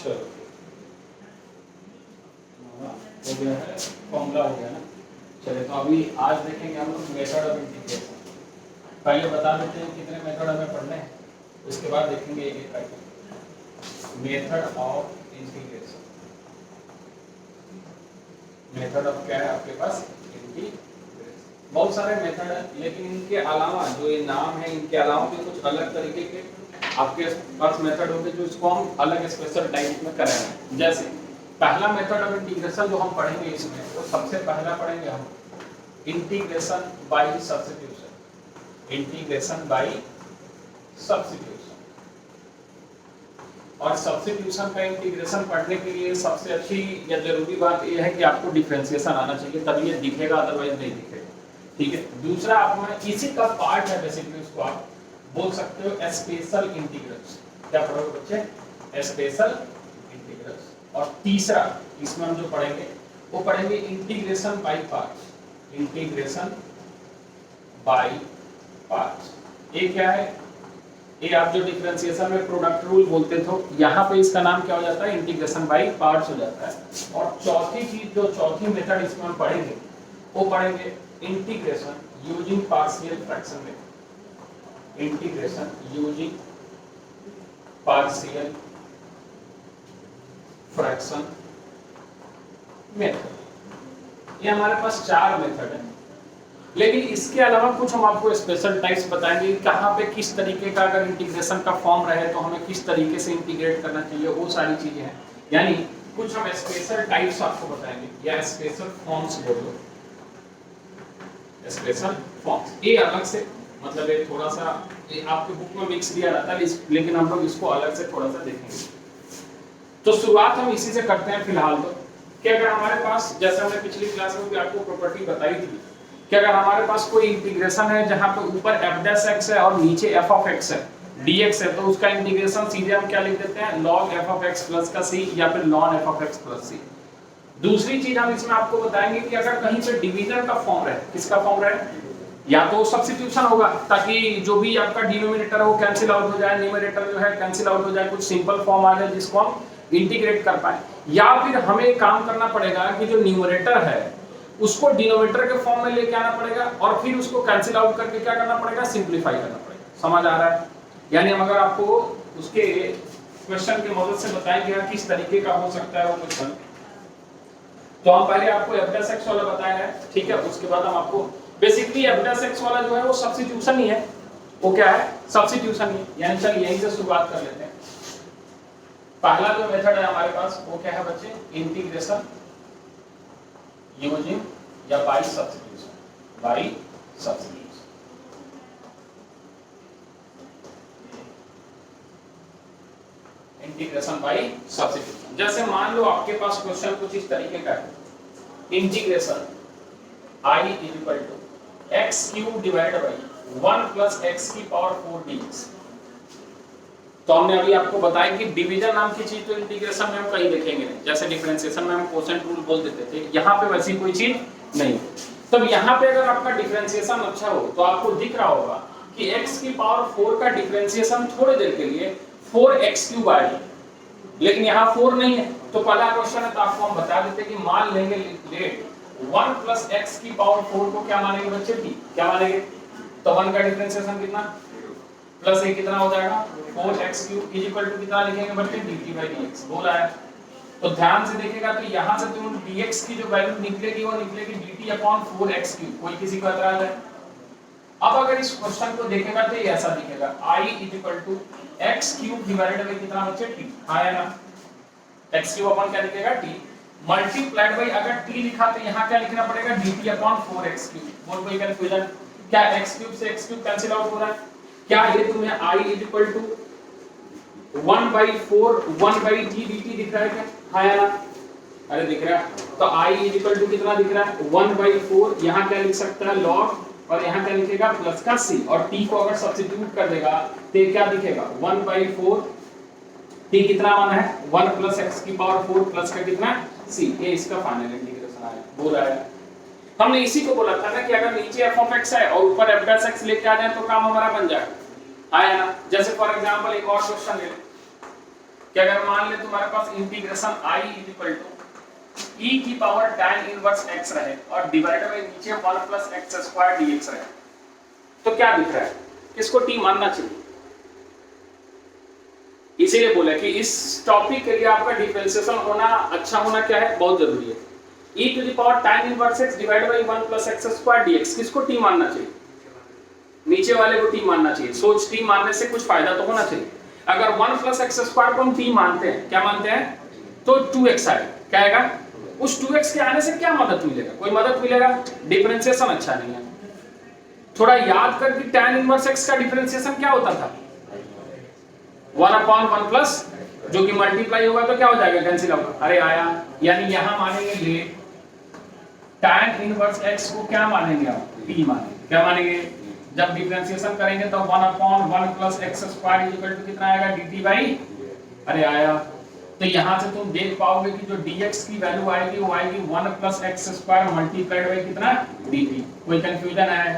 चलो हो गया है, फॉर्मूला हो गया ना। चलिए तो अभी आज देखेंगे हम लोग मेथड ऑफ इंटीग्रेशन। पहले बता देते हैं कितने मेथड हमें पढ़ने हैं, उसके बाद देखेंगे एक एक करके। Method of integration, method of क्या है आपके पास, इंटीग्रेशन। बहुत सारे मेथड है, लेकिन इनके अलावा जो ये नाम है, इनके अलावा भी कुछ अलग तरीके के आपके पास मेथड होंगे जो इसको हम अलग स्पेशल टाइप में करेंगे। जैसे पहला मेथड ऑफ इंटीग्रेशन जो हम पढ़ेंगे इसमें, तो सबसे पहला पढ़ेंगे हम integration by substitution. Integration by substitution. और सब्स्टिट्यूशन का इंटीग्रेशन पढ़ने के लिए सबसे अच्छी या जरूरी बात यह है कि आपको डिफरेंशिएशन आना चाहिए, तभी ये दिखेगा, अदरवाइज नहीं दिखेगा। ठीक है। दूसरा आपने इसी का पार्ट है बेसिकली, उसको आप बोल सकते हो स्पेशल इंटीग्रल्स। क्या पढ़ोगे बच्चे? Special integrals. और तीसरा इसमें हम जो पढ़ेंगे वो पढ़ेंगे integration by parts. Integration by parts ये क्या है? ये आप जो डिफरेंशिएशन में प्रोडक्ट रूल बोलते थे, यहाँ पे इसका नाम क्या हो जाता है? इंटीग्रेशन बाय पार्ट्स हो जाता है। और चौथी चीज, जो चौथी मेथड इसमें हम पढ़ेंगे वो पढ़ेंगे integration using partial fraction method. Integration using partial fraction method. ये हमारे पास 4 मेथड है, लेकिन इसके अलावा कुछ हम आपको स्पेशल टाइप्स बताएंगे, कहाँ पे किस तरीके का अगर इंटीग्रेशन का फॉर्म रहे तो हमें किस तरीके से इंटीग्रेट करना चाहिए, वो सारी चीजें हैं। यानी कुछ हम स्पेशल टाइप्स आपको बताएंगे या स्पेशल फॉर्म्स बोलो, स्पेशल फॉर्म्स। ये अलग से मतलब ये थोड़ा सा ये आपके बुक में मिक्स दिया रहता है, लेकिन हम लोग इसको अलग से थोड़ा सा देखेंगे। तो शुरुआत हम इसी से करते हैं फिलहाल तो, कि अगर हमारे पास, जैसे हमने पिछली क्लास में भी आपको प्रॉपर्टी बताई थी, कि अगर हमारे पास कोई इंटीग्रेशन है जहां पे ऊपर f' है और नीचे f(x) है, dx है, तो उसका इंटीग्रेशन सीधे हम क्या लिख देते हैं? log f(x) प्लस का c या फिर ln f(x) प्लस c। दूसरी चीज हम इसमें आपको बताएंगे कि अगर कहीं पे डिवीजन का फॉर्म रहे, किसका फॉर्म रहे? या तो सब्स्टिट्यूशन होगा, ताकि जो भी आपका डिनोमिनेटर है वो कैंसिल आउट हो जाए, न्यूमरेटर जो है कैंसिल आउट हो जाए, कुछ सिंपल फॉर्म आ जाए जिसको हम इंटीग्रेट कर पाए। या फिर हमें काम करना पड़ेगा कि जो न्यूमरेटर है उसको डिनोमिनेटर के फॉर्म में लेके आना पड़ेगा, और फिर उसको कैंसिल आउट करके क्या करना पड़ेगा? सिंप्लीफाई करना पड़ेगा। समझ आ रहा है? यानी हम अगर आपको उसके क्वेश्चन की मदद से बताएंगे किस तरीके का हो सकता है वो क्वेश्चन, तो हम पहले आपको f' वाला बताया है, ठीक है। उसके बाद हम आपको बेसिकली f' वाला जो है वो सब्स्टिट्यूशन ही है। वो क्या है? सब्स्टिट्यूशन ही। यानी चलिए यहीं से शुरुआत कर लेते हैं। पहला जो मेथड है हमारे पास वो क्या है बच्चे? इंटीग्रेशन यूजिंग या by substitution. By substitution. Integration by substitution. जैसे मान लो आपके पास क्वेश्चन कुछ इस तरीके का है, integration I equal to x³ divided by 1 plus x की पावर 4 dx। तो हमने अभी आपको बताया कि डिवीजन नाम की चीज तो इंटीग्रेशन में हम कहीं देखेंगे नहीं, जैसे डिफरेंशिएशन में हम कोसेंट रूल बोल देते थे, यहाँ पे वैसी कोई चीज नहीं। तब यहाँ पे अगर आपका डिफरेंशिएशन अच्छा हो तो आपको दिख रहा होगा कि x की पावर 4 का डिफरेंशिएशन थोड़ी देर के लिए 4x³ आएगा, लेकिन यहाँ 4 नहीं है। तो पहला क्वेश्चन है तो आपको हम बता देते कि मान लेंगे लेट 1 प्लस x की पावर 4 को क्या मानेंगे बच्चे? t। क्या मानेंगे? तो 1 का डिफरेंशिएशन कितना प्लस a कितना हो जाएगा? 4x³ इक्वल टू कितना लिखेंगे बच्चे? dt/dx। बोला है तो ध्यान से देखेगा तो यहाँ से तुम dx की जो वैल्यू निकलेगी वो निकलेगी dt/4x³। कोई किसी को एतराज है? अब अगर इस क्वेश्चन को देखेगा तो ये ऐसा दिखेगा I equal to x³ divided by कितना बच्चे? t। हाँ है ना? x³ अपन क्या लिखेगा? t मल्टीप्लाइड बाय, अगर t लिखा तो यहाँ क्या लिखना पड़ेगा? dt/4x³। बोल कोई कंफ्यूजन? क्या x³ से x³ कैंसिल आउट हो रहा है? क्या ये तुम्हें I equal to 1/4 1/t dt दिख रहा है क्या? हाँ या ना? अरे दिख रहा है। तो I इक्वल टू कितना दिख रहा है? 1/4। यहाँ क्या लिख सकता है? log, और यहाँ क्या लिखेगा? प्लस का c। और t को अगर सब्स्टिट्यूट कर देगा तो क्या दिखेगा? 1/4। t कितना माना है? 1 प्लस x की पावर 4 प्लस का कितना? c। ये इसका फाइनल इंटीग्रेशन आया। बोला है हमने इसी को बोला था ना कि अगर नीचे f(x) है और ऊपर f' लेके आ जाए तो काम हमारा बन जाएगा। आया ना? जैसे फॉर एग्जांपल एक और क्वेश्चन ले, कि अगर मान ले तुम्हारे पास integration i equal to e की पावर tan इनवर्स x रहे और डिवाइडेड बाय नीचे 1 प्लस एक्स स्क्वायर dx रहे, तो क्या दिख रहा है, किसको t मानना चाहिए? इसीलिए बोला कि इस टॉपिक के लिए आपका डिफरेंशिएशन होना अच्छा होना क्या है, बहुत जरूरी है। e to the power tan inverse x divided by 1 plus x square dx, किसको t मानना चाहिए? नीचे वाले को t मानना चाहिए। सोच t मानने से कुछ फायदा तो होना चाहिए। अगर 1 प्लस एक्स स्क्वायर को हम t मानते हैं, क्या मानते हैं, तो 2x आएगा, क्या आएगा? उस 2x के आने से क्या मदद मिलेगा? कोई मदद मिलेगा? डिफरेंशिएशन अच्छा नहीं है। थोड़ा याद कर कि tan इनवर्स x का डिफरेंशिएशन क्या होता था, 1/1 प्लस, जो कि मल्टीप्लाई होगा तो क्या हो जाएगा, कैंसिल होगा। अरे आया, यानी यहां मानेंगे ले tan इनवर्स x को क्या मानेंगे आप, t मानेंगे। क्या मानेंगे? जब डिफरेंशिएशन करेंगे तो 1/1 plus x square equal to कितना आएगा, dt बाई, अरे आया। तो यहां से तुम देख पाओगे कि जो dx की वैल्यू आएगी वो आएगी 1 plus x square multiplied by कितना, dt। कोई कंफ्यूजन है?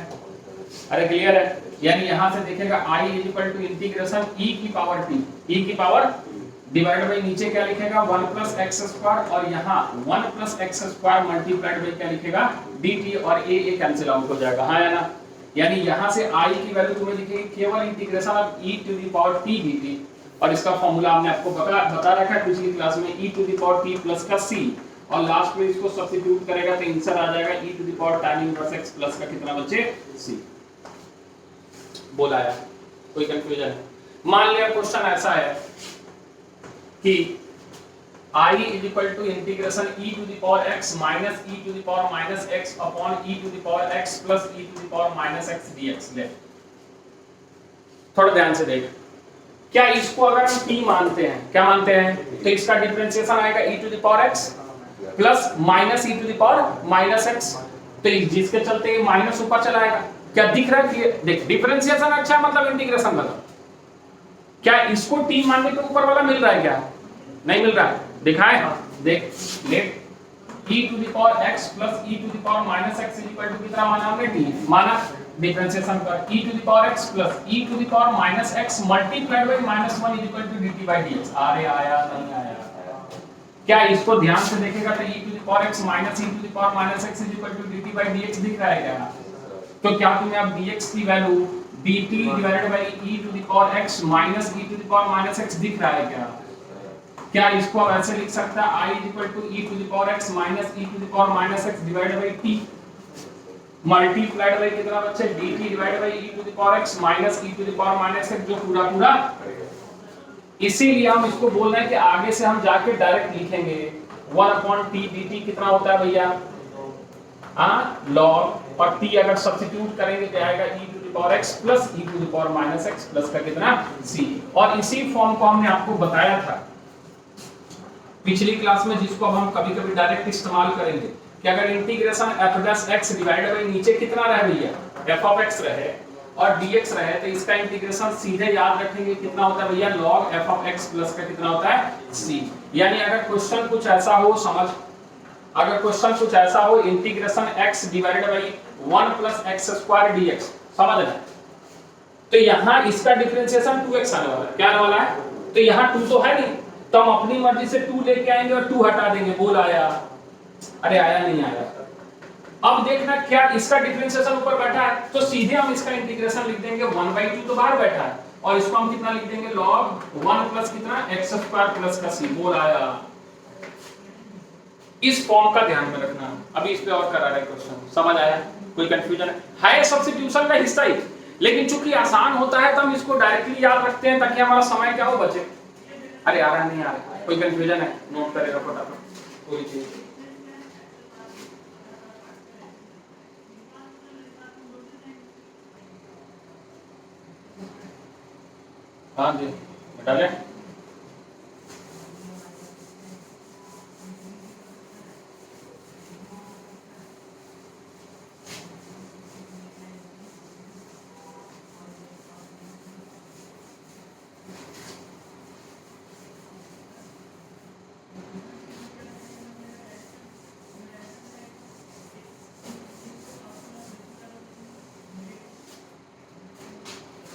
अरे क्लियर है? यानी यहां से देखेगा i equal to integration e की पावर t, e की पावर डिवाइड बाई नीचे क्या लिखेगा 1 प्लस एक्स स्क्वायर और यहाँ 1 plus x square multiplied by क्या लिखेगा, dt, और a कैंसिल आउट हो जाएगा, हाँ या ना? यानी यहां से i की वैल्यू तुम्हें दिखेगी केवल integration of e to the power t dt, और इसका फॉर्मूला हमने आपको बता रखा है पिछली क्लास में, e to the power t plus का c, और लास्ट में इसको सब्स्टिट्यूट करेगा तो आंसर आ जाएगा e to the power tan inverse x plus का कितना बचे, c। बोला है, कोई कंफ्यूजन है? मान लिया क्वेश्चन ऐसा है कि i is equal to integration e to the power x minus e to the power minus x upon e to the power x plus e to the power minus x dx ले। थोड़ा ध्यान से देख, क्या इसको अगर हम t मानते हैं, क्या मानते हैं, तो इसका डिफरेंशिएशन आएगा e to the power x plus minus e to the power minus x, तो जिसके चलते ये माइनस ऊपर चला आएगा। क्या दिख रहा है? देख, डिफरेंशिएशन अच्छा मतलब इंटीग्रेशन गलत। क्या इसको t मानने के ऊपर वाला मिल रहा है क्या? नहीं मिल रहा है, दिखाए, देख, let e to the power x plus e to the power minus x equal to कितना माना हमने, t माना। डिफरेंशिएशन कर e to the power x plus e to the power minus x multiplied by -1 equal to dt by dx। अरे आया, नहीं आया? क्या इसको ध्यान से देखेगा तो e to the power x माइनस e to the power minus x equal to dt by dx दिख रहा है क्या? तो क्या तुम्हें अब dx की value dt divided by e to the power x माइनस e to the power minus x दिख रहा है क्या? क्या इसको अब ऐसे लिख सकता है i equal to e to the power x माइनस e to the power minus x divided by t multiplied by कितना बच्चे, dt divided by e to the power x माइनस e to the power minus x, जो पूरा पूरा। इसीलिए हम इसको बोल रहे हैं कि आगे से हम जाके डायरेक्ट लिखेंगे 1/t dt कितना होता है भैया, log, और t अगर सब्स्टिट्यूट करेंगे तो आएगा e to the power x plus e to the power minus x plus का कितना, c। और इसी फॉर्म को हमने आपको बताया था पिछली क्लास में, जिसको अब हम कभी-कभी डायरेक्ट इस्तेमाल करेंगे कि अगर इंटीग्रेशन f(x) डिवाइडेड बाय नीचे कितना रहे भैया, f(x) रहे और dx रहे, तो इसका इंटीग्रेशन सीधे याद रखेंगे कितना होता है भैया, log f(x) प्लस का कितना होता है, c। यानी अगर क्वेश्चन कुछ ऐसा हो, समझ, अगर क्वेश्चन कुछ ऐसा हो integration x divided by 1 plus x square dx, समझ रहे, तो यहाँ इसका डिफरेंशिएशन 2x आने वाला है। क्या आने वाला है? तो यहाँ 2 तो है नहीं, तो हम अपनी मर्जी से 2 लेके आएंगे और 2 हटा देंगे। बोल आया? अरे आया, नहीं आया? अब देखना क्या इसका डिफरेंशिएशन ऊपर बैठा है, तो सीधे हम इसका इंटीग्रेशन लिख देंगे 1/2 तो बाहर बैठा है, और इसको हम कितना लिख देंगे, log 1 प्लस कितना, एक्स स्क्वायर प्लस का c। बोल आया? इस फॉर्म का ध्यान में रखना। अभी इस पे और करा रहे क्वेश्चन, समझ आया? कोई कंफ्यूजन है? सब्स्टिट्यूशन का हिस्सा ही, लेकिन चूंकि आसान होता है तो हम इसको डायरेक्टली याद रखते हैं ताकि हमारा समय क्या हो, बचे। अरे आ रहा, नहीं आ रहा? कोई कंफ्यूजन है? नोट करेगा फटाफट कोई चीज। हाँ जी, डाले।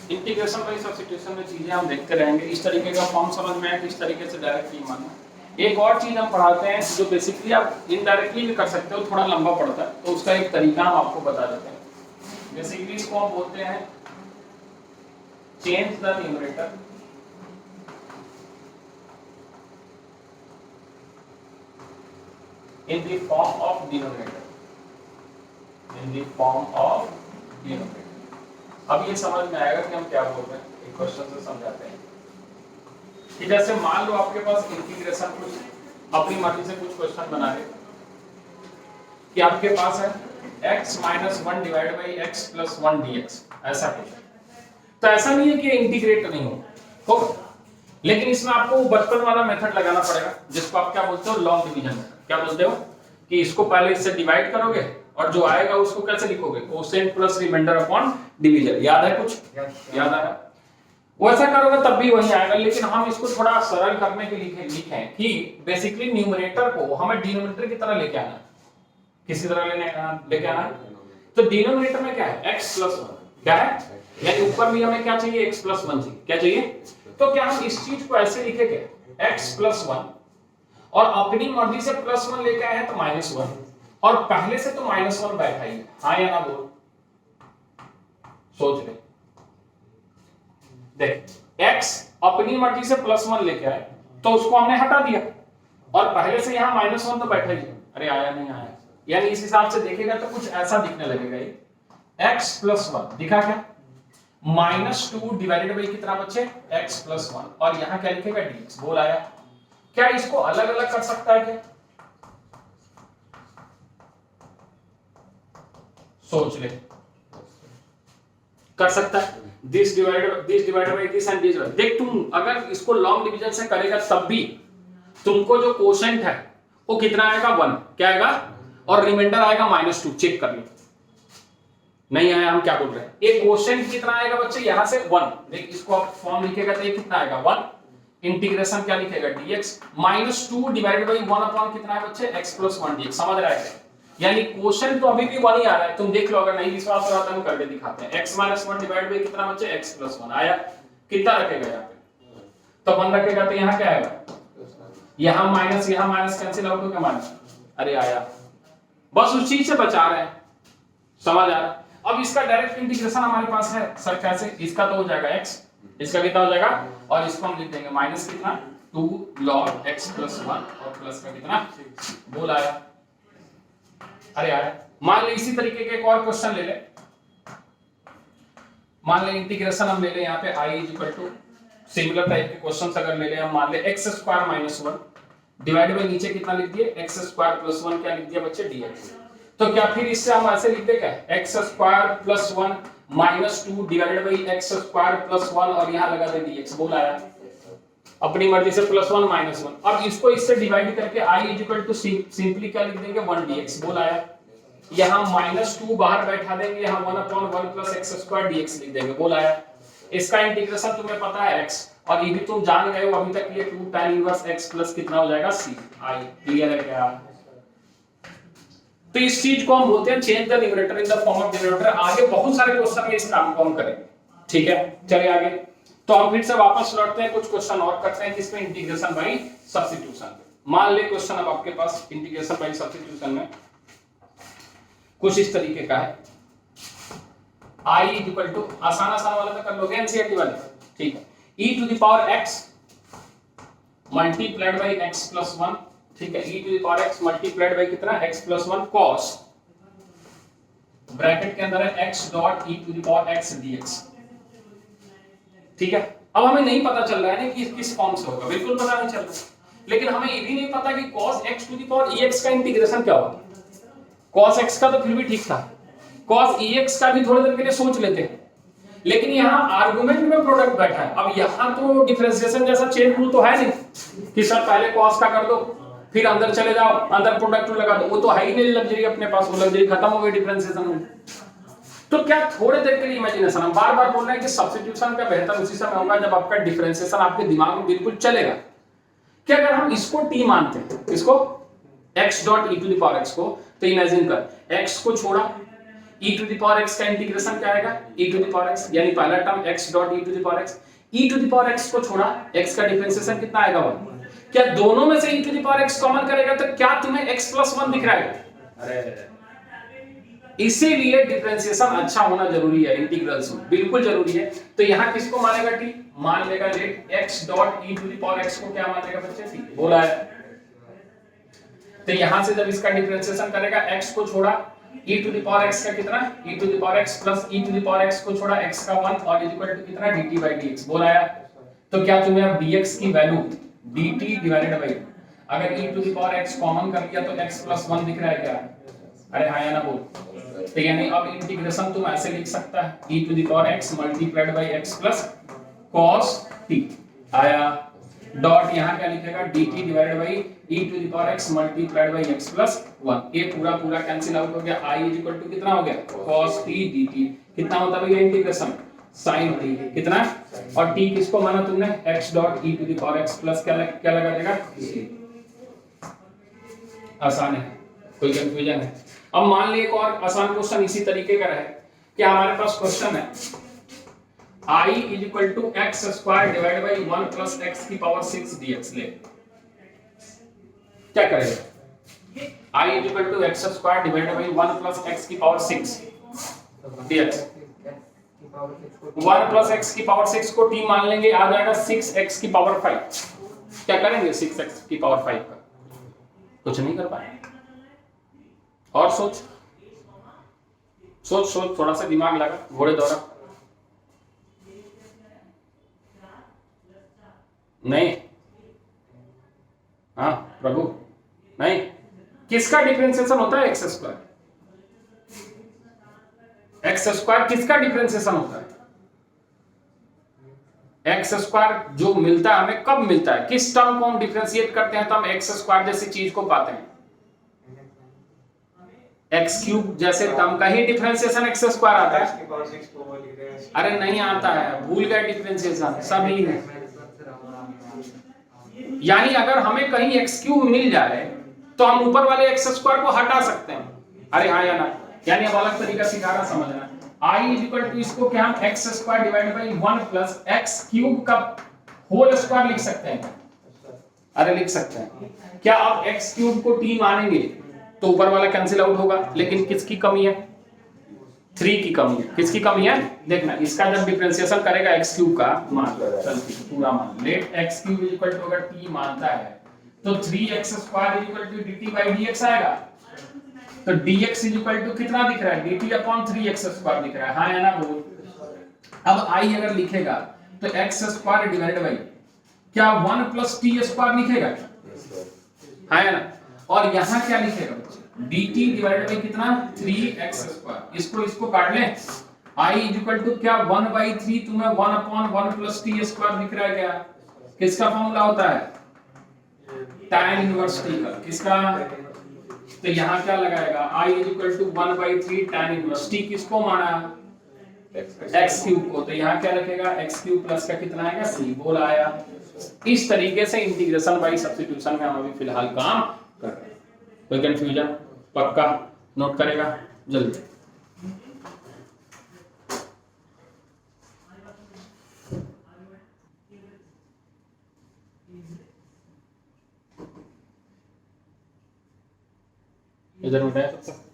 इंटीग्रेशन बाई सब्स्टिट्यूशन में चीजें हम देखते रहेंगे। इस तरीके का फॉर्म समझ में आया, किस तरीके से डायरेक्टली मानना। एक और चीज हम पढ़ाते हैं जो बेसिकली आप इनडायरेक्टली भी कर सकते हो, थोड़ा लंबा पड़ता है, तो उसका एक तरीका हम आपको बता देते हैं। बेसिकली इसको हम बोलते हैं change the numerator in the form of denominator, in the form of denominator। अब ये समझ में आएगा कि हम क्या बोल रहे हैं। एक क्वेश्चन से समझाते हैं कि जैसे मान लो आपके पास इंटीग्रेशन कुछ अपनी मर्जी से कुछ क्वेश्चन बना रहे कि आपके पास है x - 1 divide by x + 1 dx, ऐसा कुछ। तो ऐसा नहीं है कि इंटीग्रेट नहीं होगा, लेकिन इसमें आपको बचपन वाला मेथड लगाना पड़ेगा जिसको आप क्या बोलते हो, लॉन्ग डिवीजन मेथड। क्या बोलते हो कि इसको पहले इससे डिवाइड करोगे और जो आएगा उसको कैसे लिखोगे, quotient plus remainder upon division. याद है कुछ? याद आ रहा है? वैसा करोगे तब भी वही आएगा, लेकिन हम इसको थोड़ा सरल करने के लिए लिखे हैं कि बेसिकली न्यूमरेटर को हमें डिनोमिनेटर की तरह लेके आना है। किसी तरह लेके आना है। तो डिनोमिनेटर में क्या है, x + 1 क्या है, यानी ऊपर भी हमें क्या चाहिए, x + 1 चाहिए। क्या चाहिए? तो क्या हम इस चीज को ऐसे लिखेंगे x + 1 और अपनी मर्जी से +1 लेके आए हैं तो -1, और पहले से तो -1 बैठा ही है। हाँ या ना बोल, सोच ले। देख, x अपनी मर्जी से +1 लेके आए तो उसको हमने हटा दिया, और पहले से यहां -1 तो बैठा ही है। अरे आया नहीं आया, यानी इस हिसाब से देखेगा तो कुछ ऐसा दिखने लगेगा। ये x + 1 दिखा क्या, -2 डिवाइडेड बाई कितना बचे, x + 1, और यहां क्या लिखेगा, dx। बोल आया? क्या इसको अलग अलग कर सकता है क्या? सोच ले, कर सकता है। This divided by this and this. देख, तुम अगर इसको लॉन्ग डिवीजन से करेगा तब भी तुमको जो कोशेंट है वो कितना आएगा, 1। क्या आएगा? और रिमाइंडर आएगा -2। चेक कर लो, नहीं आया, हम क्या बोल रहे हैं। एक कोशेंट कितना आएगा बच्चे, यहां से 1। देख, इसको आप फॉर्म लिखेगा तो ये कितना आएगा, 1। इंटीग्रेशन क्या लिखेगा, dx -2 डिवाइडेड बाई 1 अपॉन कितना है बच्चे, x + 1 dx। समझ रहा है? यानी क्वेश्चन तो अभी भी 1 ही आ रहा है, तुम देख लो। अगर नहीं विश्वास हो रहा तो हम करके दिखाते हैं। x - 1 डिवाइड बाई कितना बच्चे, x + 1 आया। कितना रखेगा यहाँ पे, तो 1 रखेगा तो यहाँ क्या आएगा, यहाँ माइनस कैंसिल आउट हो गया माइनस। अरे आया, बस उस चीज से बचा रहे हैं। समझ आ रहा? अब इसका डायरेक्ट इंटीग्रेशन हमारे पास है सर, कैसे? इसका तो हो जाएगा x, इसका कितना हो जाएगा, और इसको हम लिख देंगे माइनस कितना, 2 log x + 1, और प्लस का कितना, बोल आया? अरे यार, मान ले इसी तरीके के एक और क्वेश्चन ले ले। मान ले इंटीग्रेशन हम ले ले यहाँ पे i = सिमिलर टाइप के क्वेश्चंस अगर ले ले हम, मान ले x² - 1 डिवाइड बाय नीचे कितना लिख दिए, x² + 1 क्या लिख दिया बच्चे, dx। तो क्या फिर इससे हम ऐसे लिख दे क्या, x² + 1 -2 डिवाइडेड बाई x² + 1, और यहां लगा दे dx। बोल आया? अपनी मर्जी से +1 -1। अब इसको इससे डिवाइड करके i = सिंपली क्या लिख देंगे, 1 dx। बोल आया? यहां -2 बाहर बैठा देंगे, यहां 1/1 + x² dx लिख देंगे। बोल आया? इसका इंटीग्रेशन तुम्हें पता है x, और ये भी तुम जान गए हो अभी तक, ये 2 tan 1x प्लस कितना हो जाएगा, c i। क्लियर है क्या? तो इस चीज को हम बोलते हैं change the numerator in the form of denominator. आगे बहुत सारे क्वेश्चन में इस काम को हम करेंगे। ठीक है, चलिए आगे। तो हम फिर से वापस लौटते हैं, कुछ क्वेश्चन और करते हैं जिसमें इंटीग्रेशन बाय सब्स्टिट्यूशन। मान ले क्वेश्चन अब आपके पास इंटीग्रेशन बाय सब्स्टिट्यूशन में कुछ इस तरीके का है। i = आसान वाला तो कर लोगे, एनसीईआरटी वाले। ठीक है, e⁻x मल्टीप्लाइड बाय x + 1। ठीक है, e⁻x मल्टीप्लाइड बाय कितना, x + 1 cos, ब्रैकेट के अंदर है x.e⁻x dx। ठीक है, अब हमें नहीं पता चल रहा है ना कि किस फॉर्म से होगा, बिल्कुल पता नहीं चल रहा, लेकिन हमें ये भी नहीं पता कि cos x⁻ex का इंटीग्रेशन क्या होगा। cos x का तो फिर भी ठीक था, cos ex का भी थोड़ी देर के लिए सोच लेते हैं, लेकिन यहाँ आर्गुमेंट में प्रोडक्ट बैठा है। अब यहाँ तो डिफरेंशिएशन जैसा चेन रूल तो है नहीं कि सर पहले cos का कर दो फिर अंदर चले जाओ अंदर प्रोडक्ट लगा दो, वो तो है ही नहीं लग्जरी अपने पास, वो लग्जरी खत्म हो गई डिफरेंशिएशन में। तो क्या थोड़े देर के लिए इमेजिनेशन, हम बार बार बोल रहे हैं कि सब्स्टिट्यूशन का बेहतर उसी समय होगा जब आपका डिफरेंशिएशन आपके दिमाग में बिल्कुल चलेगा। क्या अगर हम इसको t मानते हैं, इसको x.e⁻x को, तो इमेजिन कर x को छोड़ा, e to the power x का इंटीग्रेशन क्या आएगा e to the power x, यानी पहला term x dot e to the power x, e to the power x को छोड़ा x का डिफरेंशिएशन कितना आएगा 1। क्या दोनों में से e to the power x common करेगा तो क्या तुम्हें x प्लस 1 दिख रहा है? अरे इसीलिए डिफरेंशिएशन अच्छा होना जरूरी है इंटीग्रल्स में, बिल्कुल जरूरी है। तो यहाँ किसको मानेगा t, मान लेगा let x dot e to the power x को क्या मान लेगा बच्चे t, बोला है। तो यहां से जब इसका डिफरेंशिएशन करेगा x को छोड़ा e to the power x का कितना e to the power x plus e to the power x को छोड़ा x का 1 और इक्वल टू कितना dt by dx, बोला है। तो क्या तुम्हें अब dx की वैल्यू dt डिवाइडेड बाय, अगर e to the power x common कर लिया तो x प्लस 1 दिख रहा है क्या? अरे हाँ या ना बोल। तो यानी अब इंटीग्रेशन तुम ऐसे लिख सकता है e to the power x multiplied by x plus cos t आया, डॉट यहाँ क्या लिखेगा dt divided by e to the power x multiplied by x plus 1, ये पूरा पूरा कैंसिल आउट हो गया, i इज इक्वल टू कितना हो गया cos t dt, कितना होता है भैया इंटीग्रेशन sin t, कितना, और t किसको माना तुमने x dot e to the power x plus क्या लगा देगा, आसान है, कोई कंफ्यूजन है? अब मान ली एक और आसान क्वेश्चन इसी तरीके का है कि हमारे पास क्वेश्चन है i is equal to x square divide by 1 plus x की पावर 6 dx ले, क्या करेगा i is equal to x square divide by 1 plus x की पावर 6 dx, 1 प्लस एक्स की पावर 6 को t मान लेंगे, आ जाएगा 6x की पावर 5, क्या करेंगे 6x की पावर 5 का, कुछ नहीं कर पाए। और सोच सोच सोच थोड़ा सा दिमाग लगा, घोड़े दौड़ा नहीं, हाँ प्रभु नहीं, किसका डिफरेंशिएशन होता है एक्स स्क्वायर, एक्स स्क्वायर किसका डिफरेंशिएशन होता है, एक्स स्क्वायर जो मिलता है हमें कब मिलता है, किस टर्म को हम डिफरेंशिएट करते हैं तो हम एक्स स्क्वायर जैसी चीज को पाते हैं, एक्स क्यूब जैसे टर्म का ही डिफरेंशिएशन एक्स स्क्वायर आता है। अरे नहीं आता है, भूल गए डिफरेंशिएशन सब ही है। यानी अगर हमें कहीं एक्स क्यूब मिल जाए तो हम ऊपर वाले एक्स स्क्वायर को हटा सकते हैं। अरे हाँ या ना, यानी अब अलग तरीका सिखा रहा, समझना। i इज इक्वल टू इसको क्या हम x square divided by 1 plus x cube का होल स्क्वायर लिख सकते हैं। अरे लिख सकते हैं। क्या आप एक्स क्यूब को t मानेंगे तो ऊपर वाला कैंसिल आउट होगा, लेकिन किसकी कमी है, 3 की कमी है। किसकी कमी है देखना, इसका जब डिफरेंशिएशन करेगा x क्यूब का मान चलती पूरा मान, let x cube is equal to अगर t मानता है तो 3x square is equal to dt by dx आएगा। तो dx इज इक्वल टू कितना दिख रहा है, dt अपॉन 3x स्क्वायर दिख रहा है, हां या ना बोल। अब i अगर लिखेगा तो x स्क्वायर डिवाइडेड बाय क्या 1 प्लस t स्क्वायर लिखेगा, हां या ना। और यहां क्या लिखेगा dt डिवाइडेड बाय कितना 3x स्क्वायर, इसको काट ले, i इज इक्वल टू क्या 1/3 तुम्हें 1 अपॉन 1 प्लस t स्क्वायर दिख रहा है क्या, किसका फार्मूला होता है tan इनवर्स t का, किसका। तो यहां क्या लगाएगा i is equal to 1/3 tan inverse t किसको माना x क्यूब को, तो यहां क्या रखेगा x क्यूब प्लस का कितना आएगा c, बोला आया। इस तरीके से इंटीग्रेशन बाय सब्स्टिट्यूशन में हम अभी फिलहाल काम कर रहे हैं। कोई कंफ्यूजन पक्का नोट करेगा जल्दी। इधर उठाया सबसे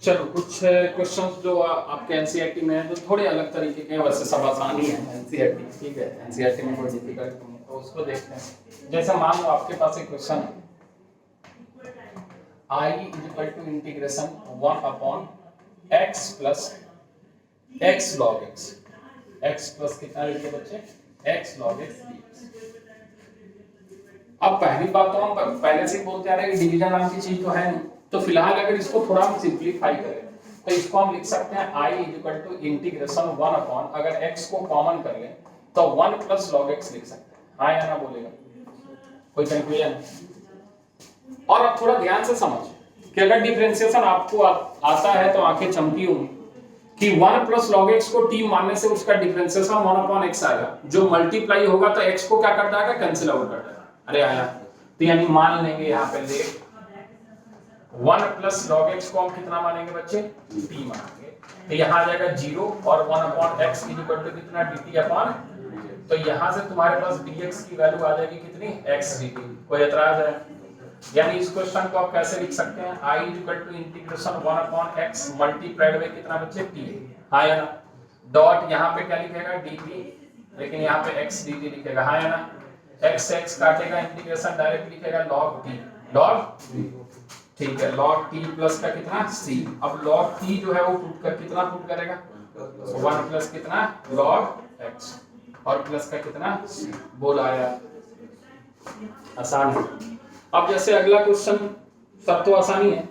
चलो कुछ क्वेश्चंस जो आपके एनसीईआरटी में है जो थोड़े अलग तरीके के हैं, वैसे सब आसान ही है एनसीईआरटी, ठीक है। एनसीईआरटी में कोई डिफिकल्ट नहीं है तो उसको देखते हैं। जैसे मान लो आपके पास एक क्वेश्चन है i is equal to integration 1 upon x plus x log x, x plus कितना लिखे बच्चे x log x dx। अब पहली बात तो हम पहले से बोलते आ रहे हैं कि डिवीजन नाम की चीज तो है नहीं, तो फिलहाल अगर इसको थोड़ा हम सिंपलीफाई करें तो इसको हम लिख सकते हैं i is equal to integration 1 upon, अगर x को कॉमन कर लें तो 1 प्लस log x लिख सकते हैं, हाँ या ना बोलेगा, कोई कंफ्यूजन। और अब थोड़ा ध्यान से समझ कि अगर डिफरेंशिएशन आपको आता है तो आंखें चमकी होंगी कि 1 प्लस लॉग एक्स को टी मानने से उसका डिफरेंशिएशन 1 अपॉन एक्स आएगा, जो मल्टीप्लाई होगा तो एक्स को क्या कर जाएगा, कैंसिल आउट कर जाएगा। अरे आया, तो यानी मान लेंगे यहाँ पे ले 1 प्लस लॉग एक्स को हम कितना मानेंगे बच्चे, टी मानेंगे, तो यहाँ आ जाएगा 0 और 1 अपॉन एक्स इक्वल टू कितना, dt अपॉन, तो यहाँ से तुम्हारे पास dx की वैल्यू आ जाएगी कितनी, x dt। कोई एतराज है? यानी इस क्वेश्चन को आप कैसे लिख सकते हैं, I equal to integration 1 upon x multiplied by कितना बच्चे, t, हाँ या ना, डॉट यहाँ पे क्या लिखेगा, dt, लेकिन यहाँ पे x dt लिखेगा, हाँ या ना, x x काटेगा, इंटीग्रेशन डायरेक्ट लिखेगा log t, ठीक है, log t प्लस का कितना, c। अब log t जो है वो पुट कर कितना पुट करेगा, 1 प्लस कितना log x और प्लस का कितना, बोल आया, आसान है। अब जैसे अगला क्वेश्चन, सब तो आसानी है,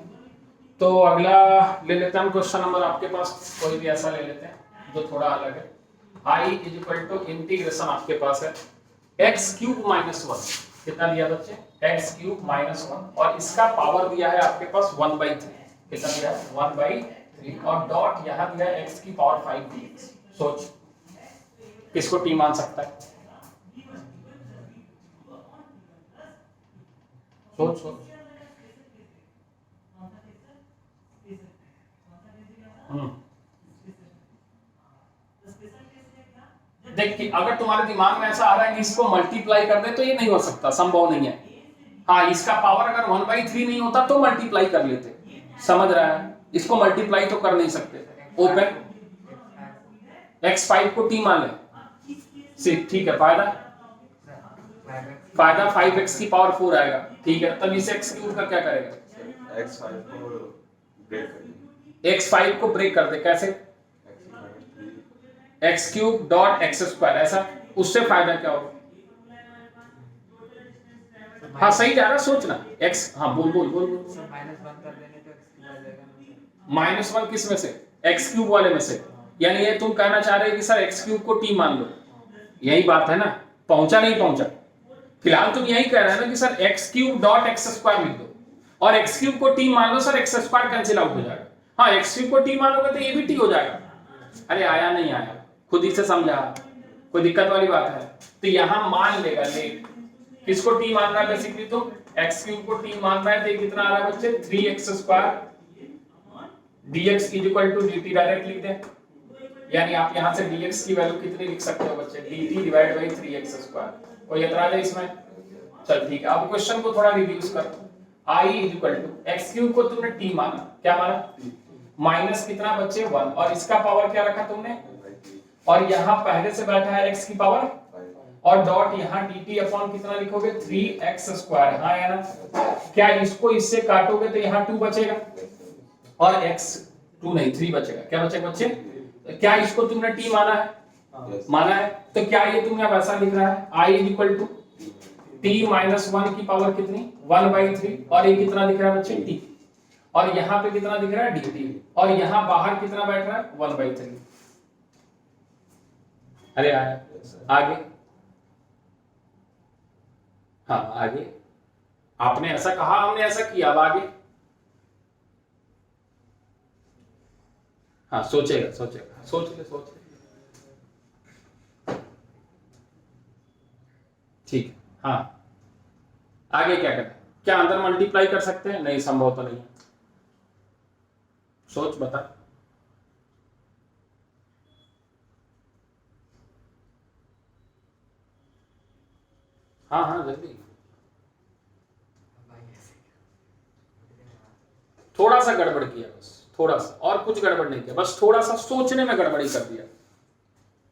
तो अगला ले लेते हैं हम क्वेश्चन नंबर, आपके पास कोई भी ऐसा ले लेते हैं जो थोड़ा अलग है। I इक्वल टू इंटीग्रेशन आपके पास है x क्यूब माइनस 1, कितना दिया बच्चे, x क्यूब माइनस 1, और इसका पावर दिया है आपके पास 1/3, कितना दिया है, 1/3, और डॉट यहाँ दिया है x की पावर 5 dx। सोच किसको t मान सकता है, सोच सोच। देखिए अगर तुम्हारे दिमाग में ऐसा आ रहा है कि इसको मल्टीप्लाई कर दे तो ये नहीं हो सकता, संभव नहीं है। हाँ, इसका पावर अगर 1/3 नहीं होता तो मल्टीप्लाई कर लेते, समझ रहा है, इसको मल्टीप्लाई तो कर नहीं सकते। ओपन x5 को t मान ले, ठीक है, फायदा 5x की पावर 4 आएगा, ठीक है, तब इसे x क्यूब का क्या करेगा, x5 को ब्रेक कर दे, कैसे, x cube dot x square, ऐसा, उससे फायदा क्या होगा, हाँ सही जा रहा, सोचना x, हाँ बोल बोल बोल बोल, -1 किस में से, x क्यूब वाले में से, यानी ये तुम कहना चाह रहे हो कि सर x क्यूब को t मान लो, यही बात है ना, पहुंचा नहीं पहुंचा, फिलहाल तुम यही कह रहे हैं ना कि sir x cube dot x square लिख दो, और x क्यूब को t मान लो, sir x square cancel out हो जाएगा, हाँ x क्यूब को t मानोगे तो ये भी t हो जाएगा। अरे आया नहीं आया, खुद ही से समझा, कोई दिक्कत वाली बात है, तो यहां मान लेगा, ले किसको t मान रहा है, बेसिकली तो x क्यूब को t मान रहा है, तो ये कितना आ रहा है बच्चे, 3x square dx equal to dt, direct लिख दें, यानी आप यहां से dx की वैल्यू कितनी लिख सकते हो बच्चे, dt divide by 3x square. कोई एतराज है इसमें, चल ठीक है। अब क्वेश्चन को थोड़ा रिड्यूस कर, I equal to x cube को तुमने t माना, क्या माना, माइनस कितना बच्चे 1, और इसका पावर क्या रखा तुमने, और यहाँ पहले से बैठा है x की पावर, और डॉट यहाँ dt अपॉन कितना लिखोगे, 3x स्क्वायर, हाँ या ना, क्या इसको इससे काटोगे तो यहाँ 2 बचेगा, और x 2 नहीं 3 बचेगा, क्या बचेगा बच्चे, क्या इसको तुमने t माना है, माना है, तो क्या ये तुमने अब ऐसा लिख रहा है, I equal to t minus 1 की पावर कितनी, 1/3, और ये कितना दिख रहा है बच्चे, t, और यहाँ पे कितना दिख रहा है, dt, और यहाँ बाहर कितना बैठ रहा है, 1/3। अरे आया, आगे, हाँ आगे, आपने ऐसा कहा, हमने ऐसा किया, अब आगे, हाँ सोचेगा, सोच ले, ठीक, हाँ आगे क्या करना, क्या अंदर मल्टीप्लाई कर सकते हैं, नहीं, संभव तो नहीं, सोच बता, हाँ हाँ जल्दी, थोड़ा सा गड़बड़ किया बस, थोड़ा सा, और कुछ गड़बड़ नहीं किया, बस थोड़ा सा सोचने में गड़बड़ी कर दिया।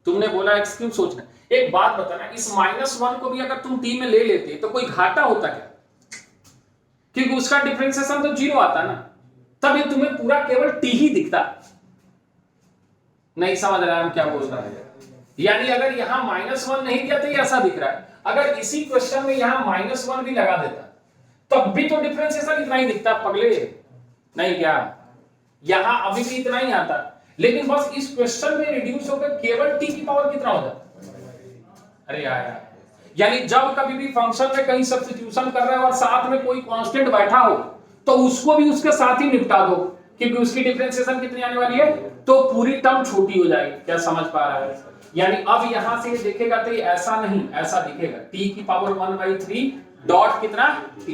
तुमने बोला x क्यूब सोचना, एक बात बताना, इस -1 को भी अगर तुम t में ले लेते तो कोई घाटा होता क्या, क्योंकि उसका डिफरेंशिएशन तो 0 आता ना, तब ये तुम्हें पूरा केवल t ही दिखता। नहीं समझ रहा है हम क्या बोल रहे हैं, यानी अगर यहाँ -1 नहीं दिया तो ये ऐसा दिख रहा है, अगर इसी क्वेश्चन में यहाँ -1 भी लगा देता तब भी तो डिफरेंशिएशन इतना ही दिखता, पगले नहीं क्या, यहां अभी भी इतना ही आता, लेकिन बस इस क्वेश्चन में रिड्यूस होकर केवल t की पावर कितना हो जाता। अरे यार यानी जब कभी भी फंक्शन में कहीं सब्स्टिट्यूशन कर रहे हो और साथ में कोई कांस्टेंट बैठा हो तो उसको भी उसके साथ ही निपटा दो, क्योंकि उसकी डिफरेंशिएशन कितनी आने वाली है, तो पूरी टर्म छोटी हो जाएगी। क्या समझ पा रहा है? यानी अब यहां से देखेगा तो ये ऐसा नहीं, ऐसा दिखेगा t की पावर 1/3 डॉट कितना t।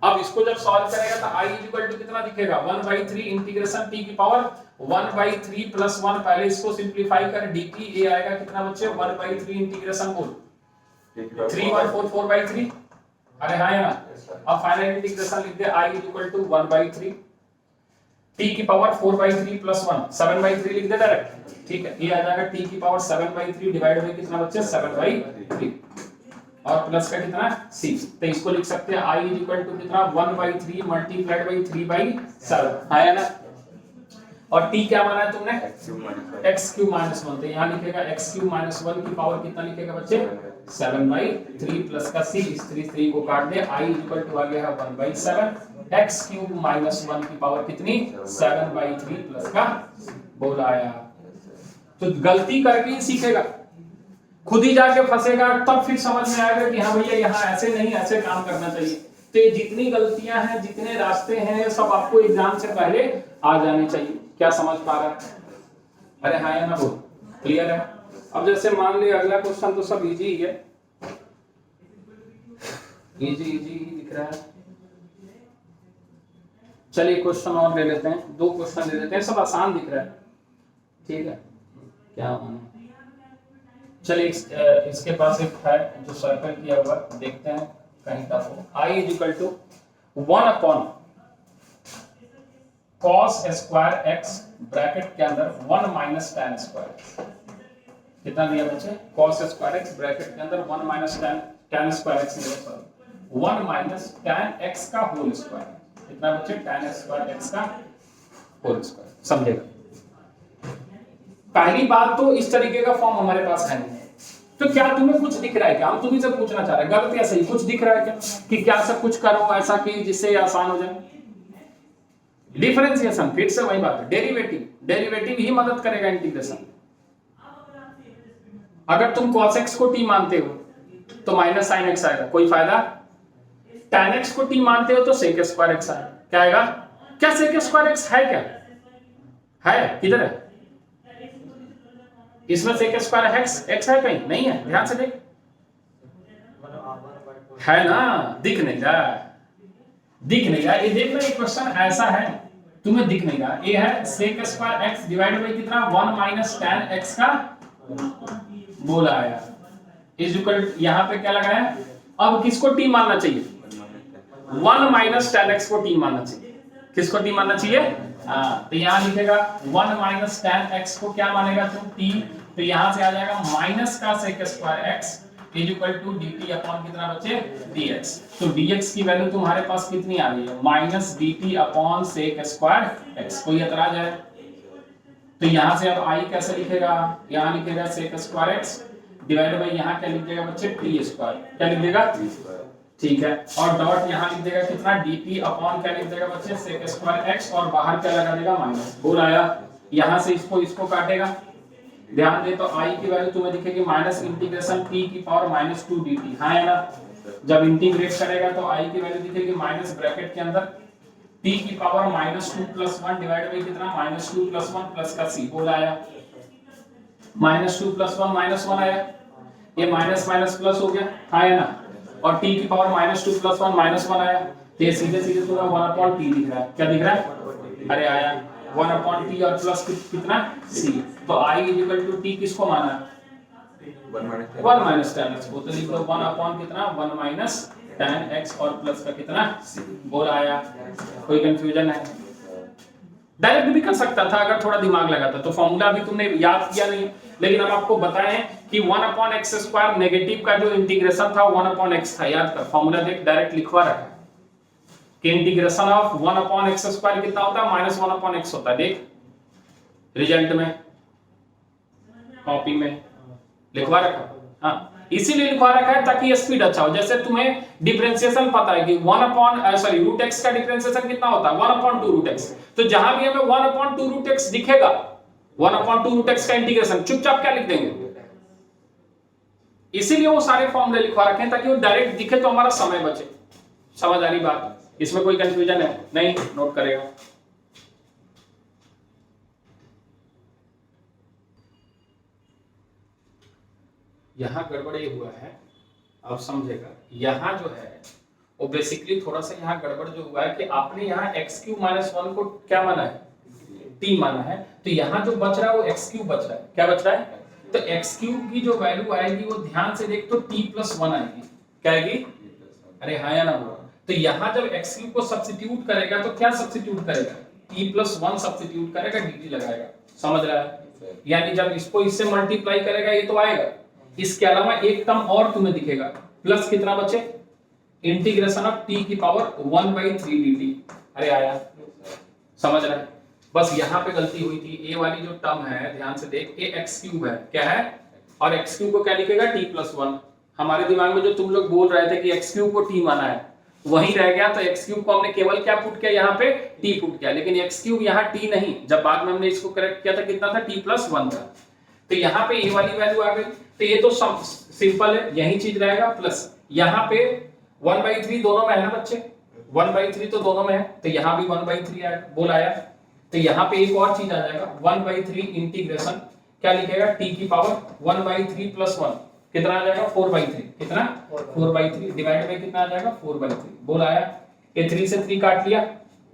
अब इसको जब सॉल्व करेगा तो i इक्वल टू कितना दिखेगा 1/3 इंटीग्रेशन t की पावर 1/3 प्लस 1, पहले इसको सिंपलीफाई कर dt, ये आएगा कितना बच्चे 1/3 इंटीग्रेशन बोल 3144/3। अरे हाँ या ना? अब फाइनल इंटीग्रेशन लिख दे i इक्वल टू 1/3 t की पावर 4/3 प्लस 1 7/3 लिख दे डायरेक्ट, ठीक है। ये आ जाएगा t की पावर 7/3 डिवाइड बाय कितना बच्चे 7/3 और प्लस का कितना 6, तो इसको लिख सकते हैं i इक्वल टू कितना 1/3 मल्टीप्लाइड बाय 3/7 है ना। और t क्या माना है तुमने x³ - 1, तो यहाँ लिखेगा x³ - 1 की पावर कितना लिखेगा बच्चे 7/3 प्लस का 6, इस 3 को काट दे, i इक्वल टू आ गया 1/7 x³ - 1 की पावर कितनी 7/3 प्लस का बोला आया। तो गलती करके ही सीखेगा, खुद ही जाके फंसेगा तब फिर समझ में आएगा कि हाँ भैया यहाँ ऐसे नहीं ऐसे काम करना चाहिए। तो ये जितनी गलतियां हैं जितने रास्ते हैं सब आपको एग्जाम से पहले आ जाने चाहिए। क्या समझ पा रहा है? अरे हाँ या ना बोल, क्लियर है? अब जैसे मान लिया अगला क्वेश्चन तो सब इजी ही है, इजी दिख रहा है। चलिए क्वेश्चन और ले लेते हैं, 2 क्वेश्चन ले लेते हैं, सब आसान दिख रहा है, ठीक है। क्या माने, चलिए इसके पास एक है जो सर्कल किया हुआ, देखते हैं कहीं का हो। i equal to 1 cos square x bracket के अंदर 1 माइनस tan स्क्वायर, कितना दिया बच्चे cos स्क्वायर x ब्रैकेट के अंदर 1 minus tan square x, 1 minus tan x का होल स्क्वायर, कितना बच्चे tan स्क्वायर x का होल स्क्वायर। समझेगा? पहली बात तो इस तरीके का फॉर्म हमारे पास है नहीं, तो क्या तुम्हें कुछ दिख रहा है क्या? हम तुम्ही से पूछना चाह रहे हैं, गलत या सही, कुछ दिख रहा है क्या कि क्या सब कुछ करो ऐसा कि जिससे आसान हो जाए? डिफरेंशिएशन, फिर से वही बात है, डेरिवेटिव ही मदद करेगा इंटीग्रेशन। अगर तुम cos x को t मानते हो तो माइनस sin x आएगा, कोई फायदा? tan x को t मानते हो तो sec स्क्वायर x आएगा, क्या आएगा? क्या sec स्क्वायर x है? क्या है? किधर है इसमें? sec स्क्वायर x है कहीं? नहीं है, ध्यान से देख, है ना? दिख नहीं रहा, ये देखना, ये क्वेश्चन ऐसा है तुम्हें दिख नहीं रहा। ये है sec square x divide by कितना 1 माइनस tan x का बोला आया इज इक्वल, यहां पे क्या लगाया? अब किसको t मानना चाहिए? 1 माइनस tan x को t मानना चाहिए। किसको t मानना चाहिए? तो यहां लिखेगा 1 माइनस tan x को क्या मानेगा तुम t, तो यहां से आ जाएगा माइनस का sec square x is equal to dt upon कितना बच्चे dx। तो dx की वैल्यू तुम्हारे पास कितनी आ गई है? Minus dt upon sec square x। कोई एतराज है? तो यहां से अब i कैसे लिखेगा? यहां लिखेगा sec square x divide by यहां क्या लिख देगा बच्चे t स्क्वायर, क्या लिख देगा? ठीक है, और डॉट यहां लिख देगा कितना dt अपॉन क्या लिख देगा बच्चे sec स्क्वायर x, और बाहर क्या लगा देगा माइनस। बोल आया, यहां से इसको काटेगा, ध्यान दे तो i की वैल्यू तुम्हें दिखेगी माइनस इंटीग्रेशन t की पावर -2 dt, हाँ है ना? जब इंटीग्रेट करेगा तो i की वैल्यू दिखेगी माइनस ब्रैकेट के अंदर t की पावर -2 प्लस 1 डिवाइड बाय कितना -2 प्लस 1 प्लस का c। बोला आया -2 प्लस 1 -1 आया, ये माइनस माइनस प्लस हो गया, हाँ है ना? और t की पावर -2 प्लस 1 -1 आया, तो ये सीधे तुम्हें 1/t दिख रहा है, क्या दिख रहा है? अरे आया 1/t और प्लस कितना c। तो i इक्वल टू t किसको माना है? 1 माइनस tan x को, तो लिख लो 1 कितना 1 माइनस tan x और प्लस का कितना c। बोल आया, कोई कंफ्यूजन है? डायरेक्ट भी कर सकता था अगर थोड़ा दिमाग लगाता, तो फॉर्मूला भी तुमने याद किया नहीं, लेकिन अब आपको बताएं कि 1/x² नेगेटिव का जो इंटीग्रेशन था 1/x था, याद कर, फॉर्मूला देख डायरेक्ट लिखवा रखा कि इंटीग्रेशन ऑफ 1/x² कितना होता है? -1/x होता है, देख रिजल्ट में, कॉपी में लिखवा रखा। हाँ, इसीलिए लिखवा रखा है ताकि स्पीड अच्छा हो। जैसे तुम्हें डिफरेंशिएशन पता है कि √x का डिफरेंशिएशन कितना होता है? 1/2√x। तो जहां भी हमें 1/2√x दिखेगा, 1/2√x का इंटीग्रेशन, चुपचाप क्या लिख देंगे? इसीलिए वो सारे फॉर्मूले लिखवा रखे हैं ताकि वो डायरेक्ट दिखे तो हमारा समय बचे। समझ आ रही बात? इसमें कोई कंफ्यूजन है नहीं? नोट करेगा। यहां गड़बड़ ये हुआ है, आप समझेगा। यहां जो है वो बेसिकली थोड़ा सा यहाँ गड़बड़ जो हुआ है कि आपने यहाँ एक्स क्यूब माइनस 1 को क्या माना है? टी माना है। तो यहाँ जो बच रहा है वो एक्स क्यूब बच रहा है। क्या बच रहा है? तो एक्स क्यूब की जो वैल्यू आएगी वो ध्यान से देख तो टी प्लस 1 आएगी। क्या आएगी? अरे हाँ या ना बोलो। तो यहाँ जब एक्स क्यूब को सब्स्टिट्यूट करेगा तो क्या सब्स्टिट्यूट करेगा? टी प्लस 1 सब्स्टिट्यूट करेगा, dt लगाएगा। समझ रहा है? यानी जब इसको इससे मल्टीप्लाई करेगा ये तो आएगा, इसके अलावा एक टर्म और तुम्हें दिखेगा, प्लस कितना बचे? इंटीग्रेशन ऑफ t की पावर 1/3 dt। अरे आया? समझ रहा है? बस यहाँ पे गलती हुई थी। ए वाली जो टर्म है ध्यान से देख, ए एक्स क्यूब है। क्या है? और एक्स क्यूब को क्या लिखेगा? T plus 1। हमारे दिमाग में जो तुम लोग बोल रहे थे कि एक्स क्यूब को टी माना है वही रह गया। तो एक्स क्यूब को हमने केवल क्या पुट किया यहाँ पे? टी पुट किया। लेकिन एक्स क्यूब यहाँ टी नहीं, जब बाद में हमने इसको करेक्ट किया था कितना था? टी प्लस 1 था। तो यहाँ पे ए वाली वैल्यू आ गई। तो ये तो सिंपल है, यही चीज रहेगा। प्लस यहाँ पे 1/3 दोनों में है ना बच्चे? 1/3 तो दोनों में है, तो यहाँ भी 1/3 आया। बोल आया? तो यहाँ पे एक और चीज आ जाएगा, 1/3 इंटीग्रेशन क्या लिखेगा? t की पावर 1/3 प्लस 1 कितना आ जाएगा? 4/3। कितना? 4/3 डिवाइड में कितना आ जाएगा? 4/3। बोल आया? ये 3 से 3 काट लिया।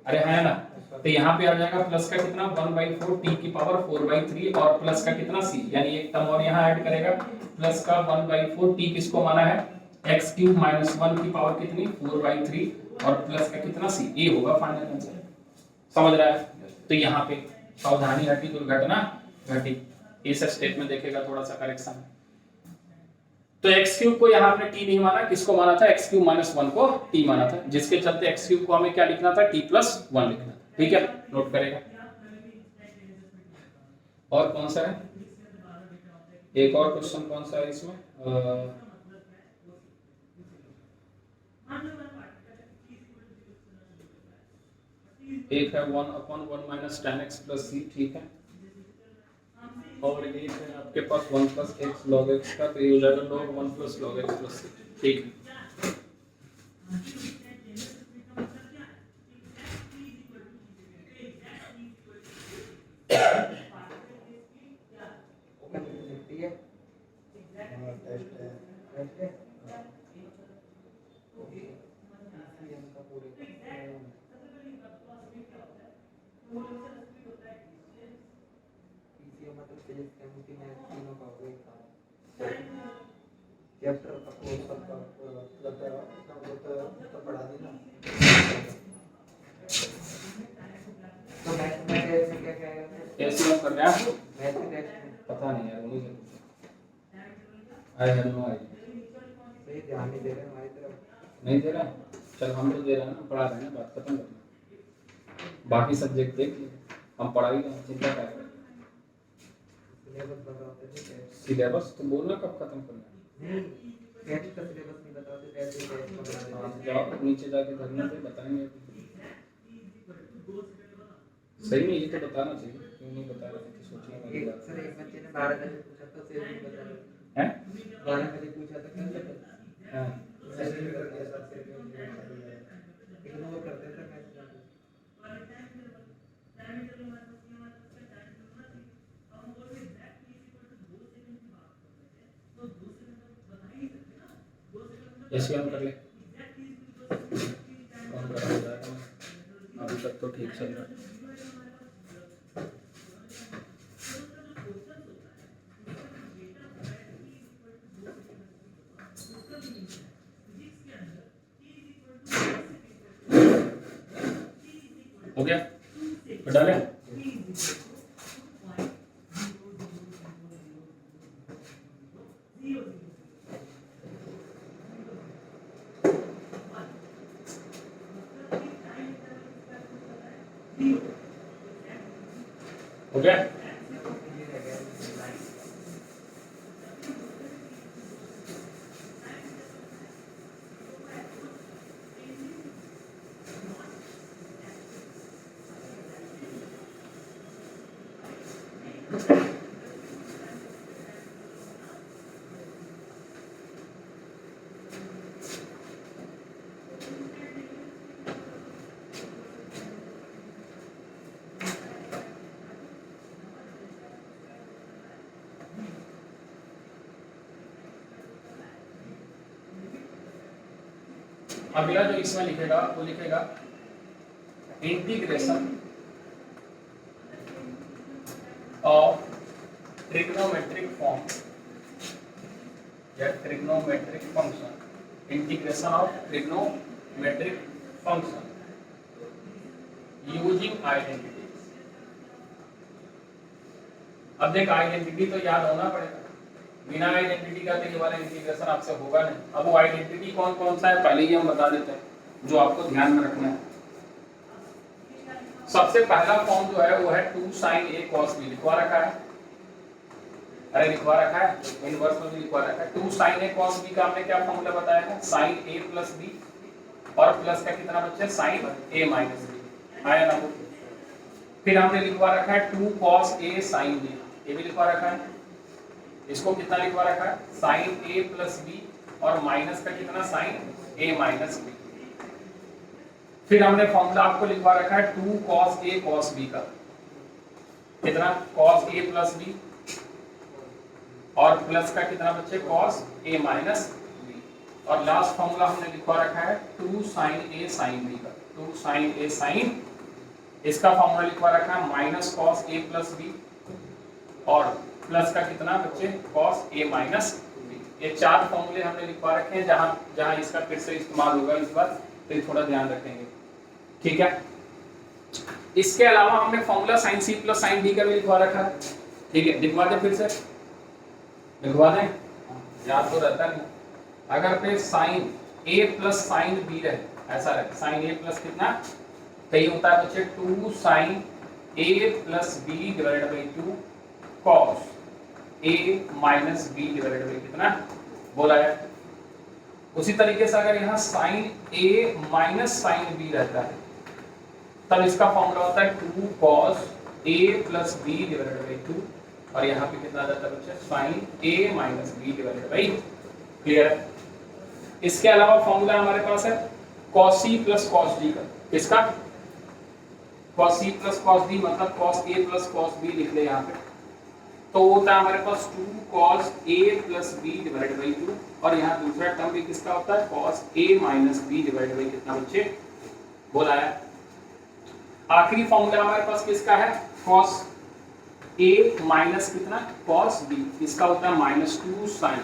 अरे है ना? तो यहाँ पे आ जाएगा प्लस का कितना? 1/4 t की पावर 4/3 और प्लस का कितना c, यानी एक टर्म और यहाँ ऐड करेगा। प्लस का 1/4 t किसको माना है? x क्यूब माइनस 1 की पावर कितनी? 4/3 और प्लस का कितना c। ये होगा फाइनल आंसर। समझ रहा है? तो यहाँ पे सावधानी हटी दुर्घटना घटी। इस स्टेप में देखेगा थोड़ा सा करेक्शन। तो x क्यूब को यहाँ आपने t नहीं माना, किसको माना था? x क्यूब माइनस 1 को t माना था, जिसके चलते x क्यूब को हमें क्या लिखना था? t प्लस 1 लिखना था। ठीक है, नोट करेगा। और कौन सा है? एक और क्वेश्चन कौन सा है इसमें? एक है 1/1 minus tan x plus c। ठीक है, और एक है आपके पास 1 प्लस x log x का, तो ये हो जाएगा log 1 plus log x plus c। ठीक है, कैसे कर रहे हैं? पता नहीं यार, मुझे आई हैव नो आईडिया। सही ध्यान नहीं दे रहे हमारी तरफ। नहीं दे रहा? चल हम तो दे रहे हैं ना, पढ़ा रहे हैं, बात खत्म करना। बाकी सब्जेक्ट देख लिए, हम पढ़ाई का चिंता कर रहे हैं। सिलेबस तो बोलना कब खत्म करना? टेस्ट का सिलेबस नहीं बताते, टेस्ट जाओ नीचे जाके धरने पे बताएंगे। सही में ये तो बताना चाहिए, क्यों नहीं बता रहे थे? सोचने वाली बात। सर एक बच्चे ने 12 बजे पूछा था, सेव नहीं बता रहे हैं। 12 बजे पूछा था, क्या पता? हां, सही नहीं कर दिया सर, सेव नहीं बताया। इग्नोर करते थे मैसेज को। ऐसे हम कर ले, कौन कर रहा है? अभी तक तो ठीक चल रहा है। हो गया? डाले? हो गया? अगला जो इसमें लिखेगा वो लिखेगा इंटीग्रेशन ऑफ ट्रिग्नोमेट्रिक फॉर्म या trigonometric function, integration of trigonometric function using identity. अब देख आइडेंटिटी तो याद होना पड़ेगा, बिना आइडेंटिटी का तो ये वाला इंटीग्रेशन आपसे होगा नहीं। अब वो आइडेंटिटी कौन कौन सा है पहले ही हम बता देते हैं जो आपको ध्यान में रखना है। सबसे पहला फॉर्म जो है वो है 2 sin a cos b, लिखवा रखा है, अरे लिखवा रखा है, इनवर्स में भी लिखवा रखा है। 2 sin a cos b का हमने क्या फॉर्मूला बताया है, sin a प्लस b और प्लस का कितना बच्चे sin a माइनस b, आया ना। फिर हमने लिखवा रखा है 2 cos a sin b, ये भी लिखवा रखा है। इसको कितना लिखवा रखा है, sin a प्लस b और माइनस का कितना sin a माइनस b। फिर हमने फॉर्मूला आपको लिखवा रखा है 2 cos a cos b का, कितना cos a प्लस b और प्लस का कितना बच्चे cos a माइनस b। और लास्ट फॉर्मूला हमने लिखवा रखा है 2 sin a sin b का, 2 sin a sin, इसका फॉर्मूला लिखवा रखा है minus cos a plus b और प्लस का कितना बच्चे cos a माइनस b। ये 4 फॉर्मूले हमने लिखवा रखे हैं, जहां जहां इसका फिर से इस्तेमाल होगा इस बार, तो थोड़ा ध्यान रखेंगे, ठीक है। इसके अलावा हमने formula sin c plus sin d का भी लिखवा रखा है, ठीक है। लिखवा दे, फिर से लिखवा दें, याद तो रहता नहीं। अगर पे sin a plus sin b रहे, ऐसा रहे sin a प्लस कितना, तो ये होता है बच्चे 2 sin a plus b divided by 2 cos a minus b divided by कितना बोला है। उसी तरीके से अगर यहाँ sin a minus sin b रहता है तब इसका फॉर्मूला होता है 2 cos a plus b divided by 2 और यहाँ पे कितना रहता है बच्चे sin a minus b divided by, clear है। इसके अलावा फॉर्मूला हमारे पास है cos c plus cos d का, किसका cos c plus cos d मतलब cos a plus cos b लिख ले यहाँ पे, तो होता है हमारे पास 2 cos a plus b divided by 2 और यहाँ दूसरा टर्म भी किसका होता है cos a minus b divided by कितना बच्चे बोला है। आखिरी फॉर्मूला हमारे पास किसका है cos a माइनस कितना cos b, इसका होता है minus 2 sin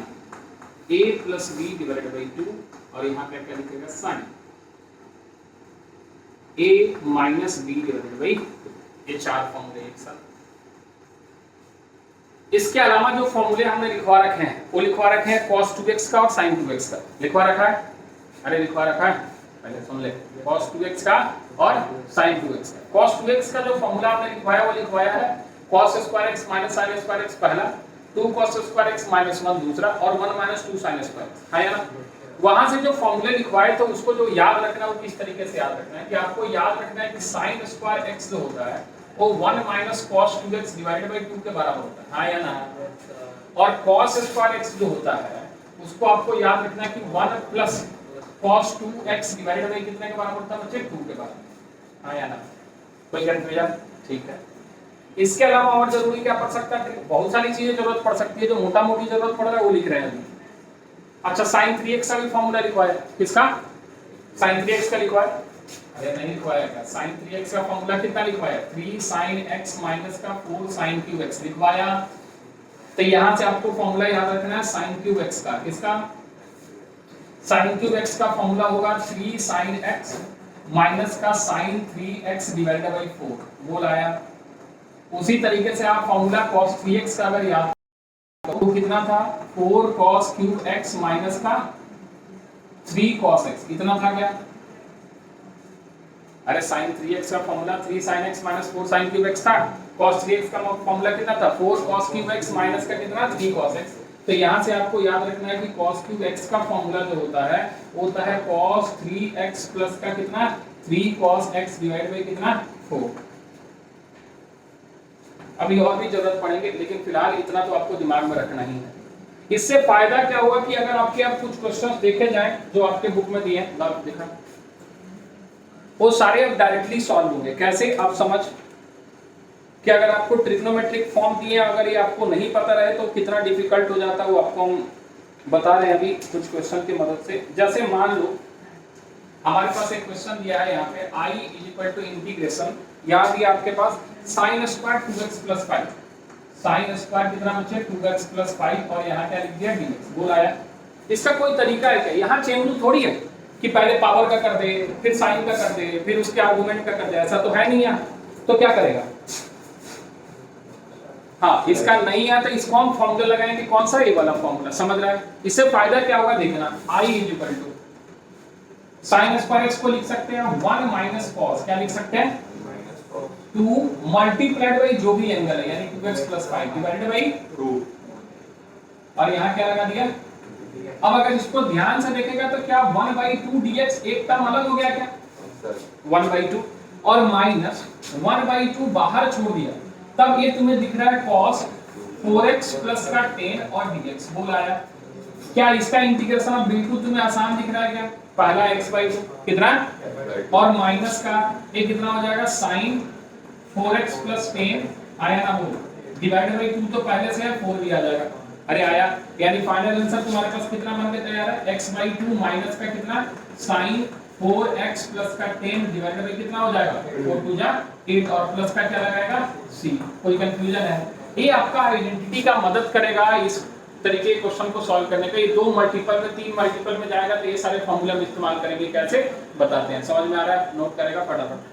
a plus b divided by 2 और यहाँ पे क्या लिखेगा sin a minus b divided by, ये 4 फॉर्मूले एक साथ। इसके अलावा जो फॉर्मूले हमने लिखवा रखे हैं वो लिखवा रखे हैं cos 2x का और sin 2x का, लिखवा रखा है, अरे लिखवा रखा है, पहले सुन ले, cos 2x का और sin 2x का। cos 2x का जो फॉर्मूला हमने लिखवाया वो लिखवाया है cos square x minus sin square x पहला, 2 cos स्क्वायर x माइनस 1 दूसरा और 1 माइनस 2 sin स्क्वायर x, है ना। वहां से जो फॉर्मूले लिखवाए तो उसको जो याद रखना है वो किस तरीके से याद रखना है कि आपको याद रखना है कि sin स्क्वायर x जो होता है वो 1 minus cos 2x divided by 2 के बराबर होता है, हाँ या ना। और cos स्क्वायर x जो होता है उसको आपको याद रखना है कि 1 plus cos 2x divided by कितने के बराबर होता है बच्चे 2 के बराबर, हाँ या ना। कोई कंफ्यूजन, ठीक है। इसके अलावा और जरूरी क्या पढ़ सकता है, बहुत सारी चीजें जरूरत पड़ सकती है, जो मोटा मोटी जरूरत पड़ रहा है वो लिख रहे हैं अभी। अच्छा sin 3x का भी फॉर्मूला लिखवाया, किसका sin 3x का लिखवाया, अरे नहीं लिखवाया क्या, sin 3x का फॉर्मूला कितना लिखवाया 3 sin x माइनस का 4 sin क्यूब x लिखवाया। तो यहां से आपको फॉर्मूला याद रखना है sin क्यूब x का, किसका sin क्यूब x का फॉर्मूला होगा 3 sin x माइनस का sin 3x डिवाइडेड बाई 4, वो लाया। उसी तरीके से आप फॉर्मूला cos 3x का अगर याद तो कितना था 4 cos क्यूब x माइनस का 3 cos x, इतना था क्या, अरे sin 3x का formula 3 sin x minus 4 sin cube x था, cos 3x का फॉर्मूला कितना था 4 cos क्यूब x माइनस का कितना 3 cos x। तो यहां से आपको याद रखना है कि cos क्यूब x का फॉर्मूला जो होता है वो होता है cos 3x प्लस का कितना 3 cos x डिवाइड बाई कितना 4। अभी और भी जरूरत पड़ेंगे लेकिन फिलहाल इतना तो आपको दिमाग में रखना ही है। इससे फायदा क्या हुआ कि अगर आपके आप कुछ क्वेश्चंस देखे जाएं जो आपके बुक में दिए हैं, देखा वो सारे अब डायरेक्टली सॉल्व होंगे। कैसे, आप समझ कि अगर आपको ट्रिग्नोमेट्रिक फॉर्म दिए अगर ये आपको नहीं पता रहे तो कितना डिफिकल्ट हो जाता है वो आपको हम बता रहे हैं अभी कुछ क्वेश्चन की मदद से। जैसे मान लो हमारे पास एक क्वेश्चन दिया है यहाँ पे I is equal to integration, यहाँ दिया आपके पास sine square 2x plus 5, sine square कितना बचे 2x प्लस 5 और यहाँ क्या लिख दिया dx। बोल आया। इसका कोई तरीका है क्या? यहाँ चेन रूल थोड़ी है कि पहले पावर का कर दे फिर साइन का कर दे फिर उसके आर्गुमेंट का कर दे, ऐसा तो है नहीं यहाँ। तो क्या करेगा? हाँ, इसका नहीं है तो इसको हम फॉर्मूला लगाएंगे, कौन सा? ये वाला फॉर्मूला। समझ रहा है? इससे फायदा क्या होगा देखना, I is equal to sine square x को लिख सकते हैं 1 माइनस कॉस, क्या लिख सकते हैं 2 मल्टीप्लाइड बाई जो भी एंगल है यानी 2x प्लस 5 डिवाइडेड बाई 2 और यहाँ क्या लगा दिया। अब अगर इसको ध्यान से देखेगा तो क्या 1/2 dx एक टर्म अलग हो गया क्या 1/2 और माइनस 1/2 बाहर छोड़ दिया, तब ये तुम्हें दिख रहा है cos 4x प्लस का 10 और dx। बोल आया। क्या इसका इंटीग्रेशन अब बिल्कुल तुम्हें आसान दिख रहा है क्या? पहला x/2 कितना और माइनस का ये कितना हो जाएगा sin 4x प्लस 10 आया ना, बोल डिवाइडेड बाई 2 तो पहले से है 4 भी आ जाएगा। अरे आया, यानी फाइनल आंसर तुम्हारे पास कितना बन के तैयार है x/2 माइनस का कितना sin 4x प्लस का 10 डिवाइडेड बाई कितना हो जाएगा 4 2 जा 8 और प्लस का क्या लगाएगा c। कोई कंफ्यूजन है? ये आपका आइडेंटिटी का मदद करेगा इस तरीके के क्वेश्चन को सॉल्व करने का। ये 2 मल्टीपल में 3 मल्टीपल में जाएगा तो ये सारे फॉर्मूला हम इस्तेमाल करेंगे, कैसे बताते हैं। समझ में आ रहा है? नोट करेगा फटाफट।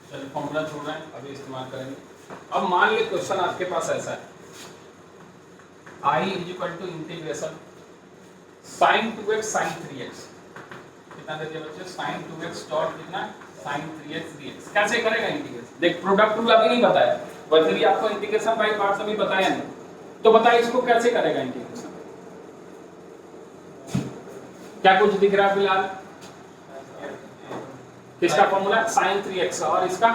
चलिए फॉर्मूला छोड़ रहे हैं, अभी इस्तेमाल करेंगे। अब मान ली क्वेश्चन आपके पास ऐसा है I is equal to integration sin 2x sin 3x कितना दे दिया बच्चे sin 2x डॉट कितना sin 3x dx। कैसे करेगा इंटीग्रेशन? देख प्रोडक्ट रूल अभी नहीं बताया, वैसे भी आपको इंटीग्रेशन बाय पार्ट्स अभी बताया नहीं, तो बताइए इसको कैसे करेगा इंटीग्रेशन। क्या कुछ दिख रहा है फिलहाल? किसका फॉर्मूला? sin 3x और इसका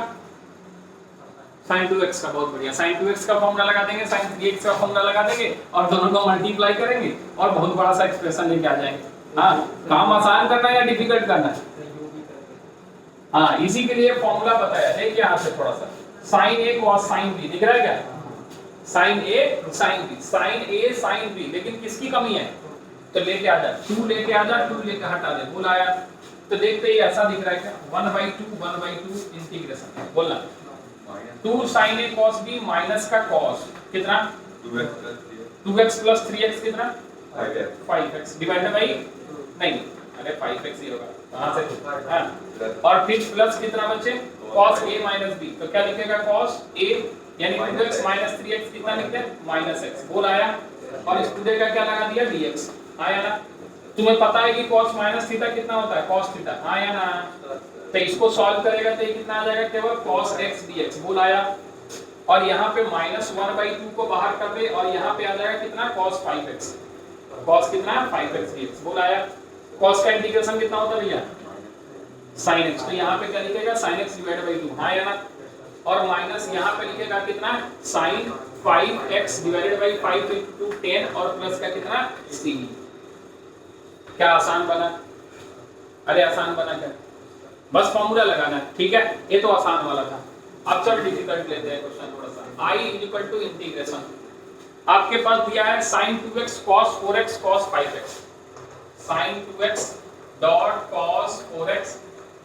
sin 2x का। बहुत बढ़िया, sin 2x का फॉर्मूला लगा देंगे, sin 3x का फॉर्मूला लगा देंगे और दोनों को मल्टीप्लाई करेंगे और बहुत बड़ा सा एक्सप्रेशन लेके आ जाएंगे। हाँ, काम आसान करना है या डिफिकल्ट करना है? हाँ, इसी के लिए फॉर्मूला बताया। देखिए यहाँ से थोड़ा सा sin a cos sin b दिख रहा है क्या? sin a sin b, sin a sin b, लेकिन किसकी कमी है? तो लेके आ जा 2 लेके आ जा 2 लेके हटा दे। बोल आया। तो देखते ही ऐसा दिख रहा है क्या 1/2 इंटीग्रेशन। बोलना 2 sin a cos b minus का cos कितना 2x प्लस 3x कितना 5x डिवाइडेड बाई नहीं, अरे 5x ही होगा कहां से। हां, और फिर प्लस कितना बचे cos a माइनस b, तो क्या लिखेगा cos a यानी 2x माइनस 3x कितना लिखते हैं माइनस x। बोल आया। और इस पूरे का क्या लगा दिया dx। आया ना? तुम्हें पता है कि cos माइनस थीटा कितना होता है cos थीटा। आया ना? तो इसको सॉल्व करेगा तो ये कितना आ जाएगा केवल cos x dx। बोल आया। और यहाँ पे माइनस 1/2 को बाहर कर दे और यहाँ पे आ जाएगा कितना cos 5x, cos कितना 5x dx। बोल आया। cos का इंटीग्रेशन कितना होता है भैया sin x, तो यहाँ पे क्या लिखेगा sin x डिवाइडेड बाई 2। हाँ या ना? और माइनस यहाँ पे लिखेगा कितना sin 5x divided by 5 into 10 और प्लस का कितना c। क्या आसान बना? अरे आसान बना क्या? बस फॉर्मूला लगाना है, ठीक है? ये तो आसान वाला था। अब चल डिफिकल्ट लेते हैं क्वेश्चन थोड़ा सा। I is equal to integration आपके पास दिया है sin 2x cos 4x cos 5x, sin 2x dot cos 4x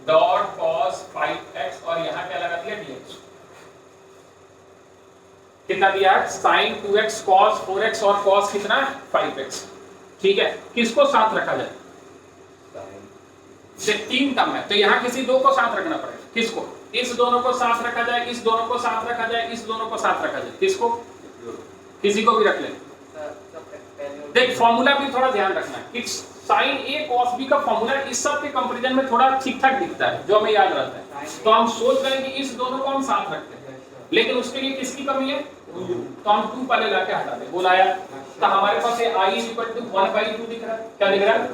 dot cos 5x और यहाँ क्या लगा दिया dx। कितना दिया है sin 2x cos 4x और cos कितना है 5x। ठीक है, किसको साथ रखा जाए? ये तीन टर्म है तो यहाँ किसी दो को साथ रखना पड़ेगा। किसको? इस दोनों को साथ रखा जाए, इस दोनों को साथ रखा जाए, इस दोनों को साथ रखा जाए। किसको? किसी को भी रख ले। देख फॉर्मूला भी थोड़ा ध्यान रखना है कि sin a cos b का फॉर्मूला इस सब के कंपैरिजन में थोड़ा ठीक ठाक दिखता है जो हमें याद रहता है। तो हम सोच रहे हैं कि इस दोनों को हम साथ रखते हैं, लेकिन उसके लिए किसकी कमी है? तो हम 2 पहले लाके हटा दे। बोलाया तो हमारे पास ये i = 1/2 दिख रहा है। क्या दिख रहा है?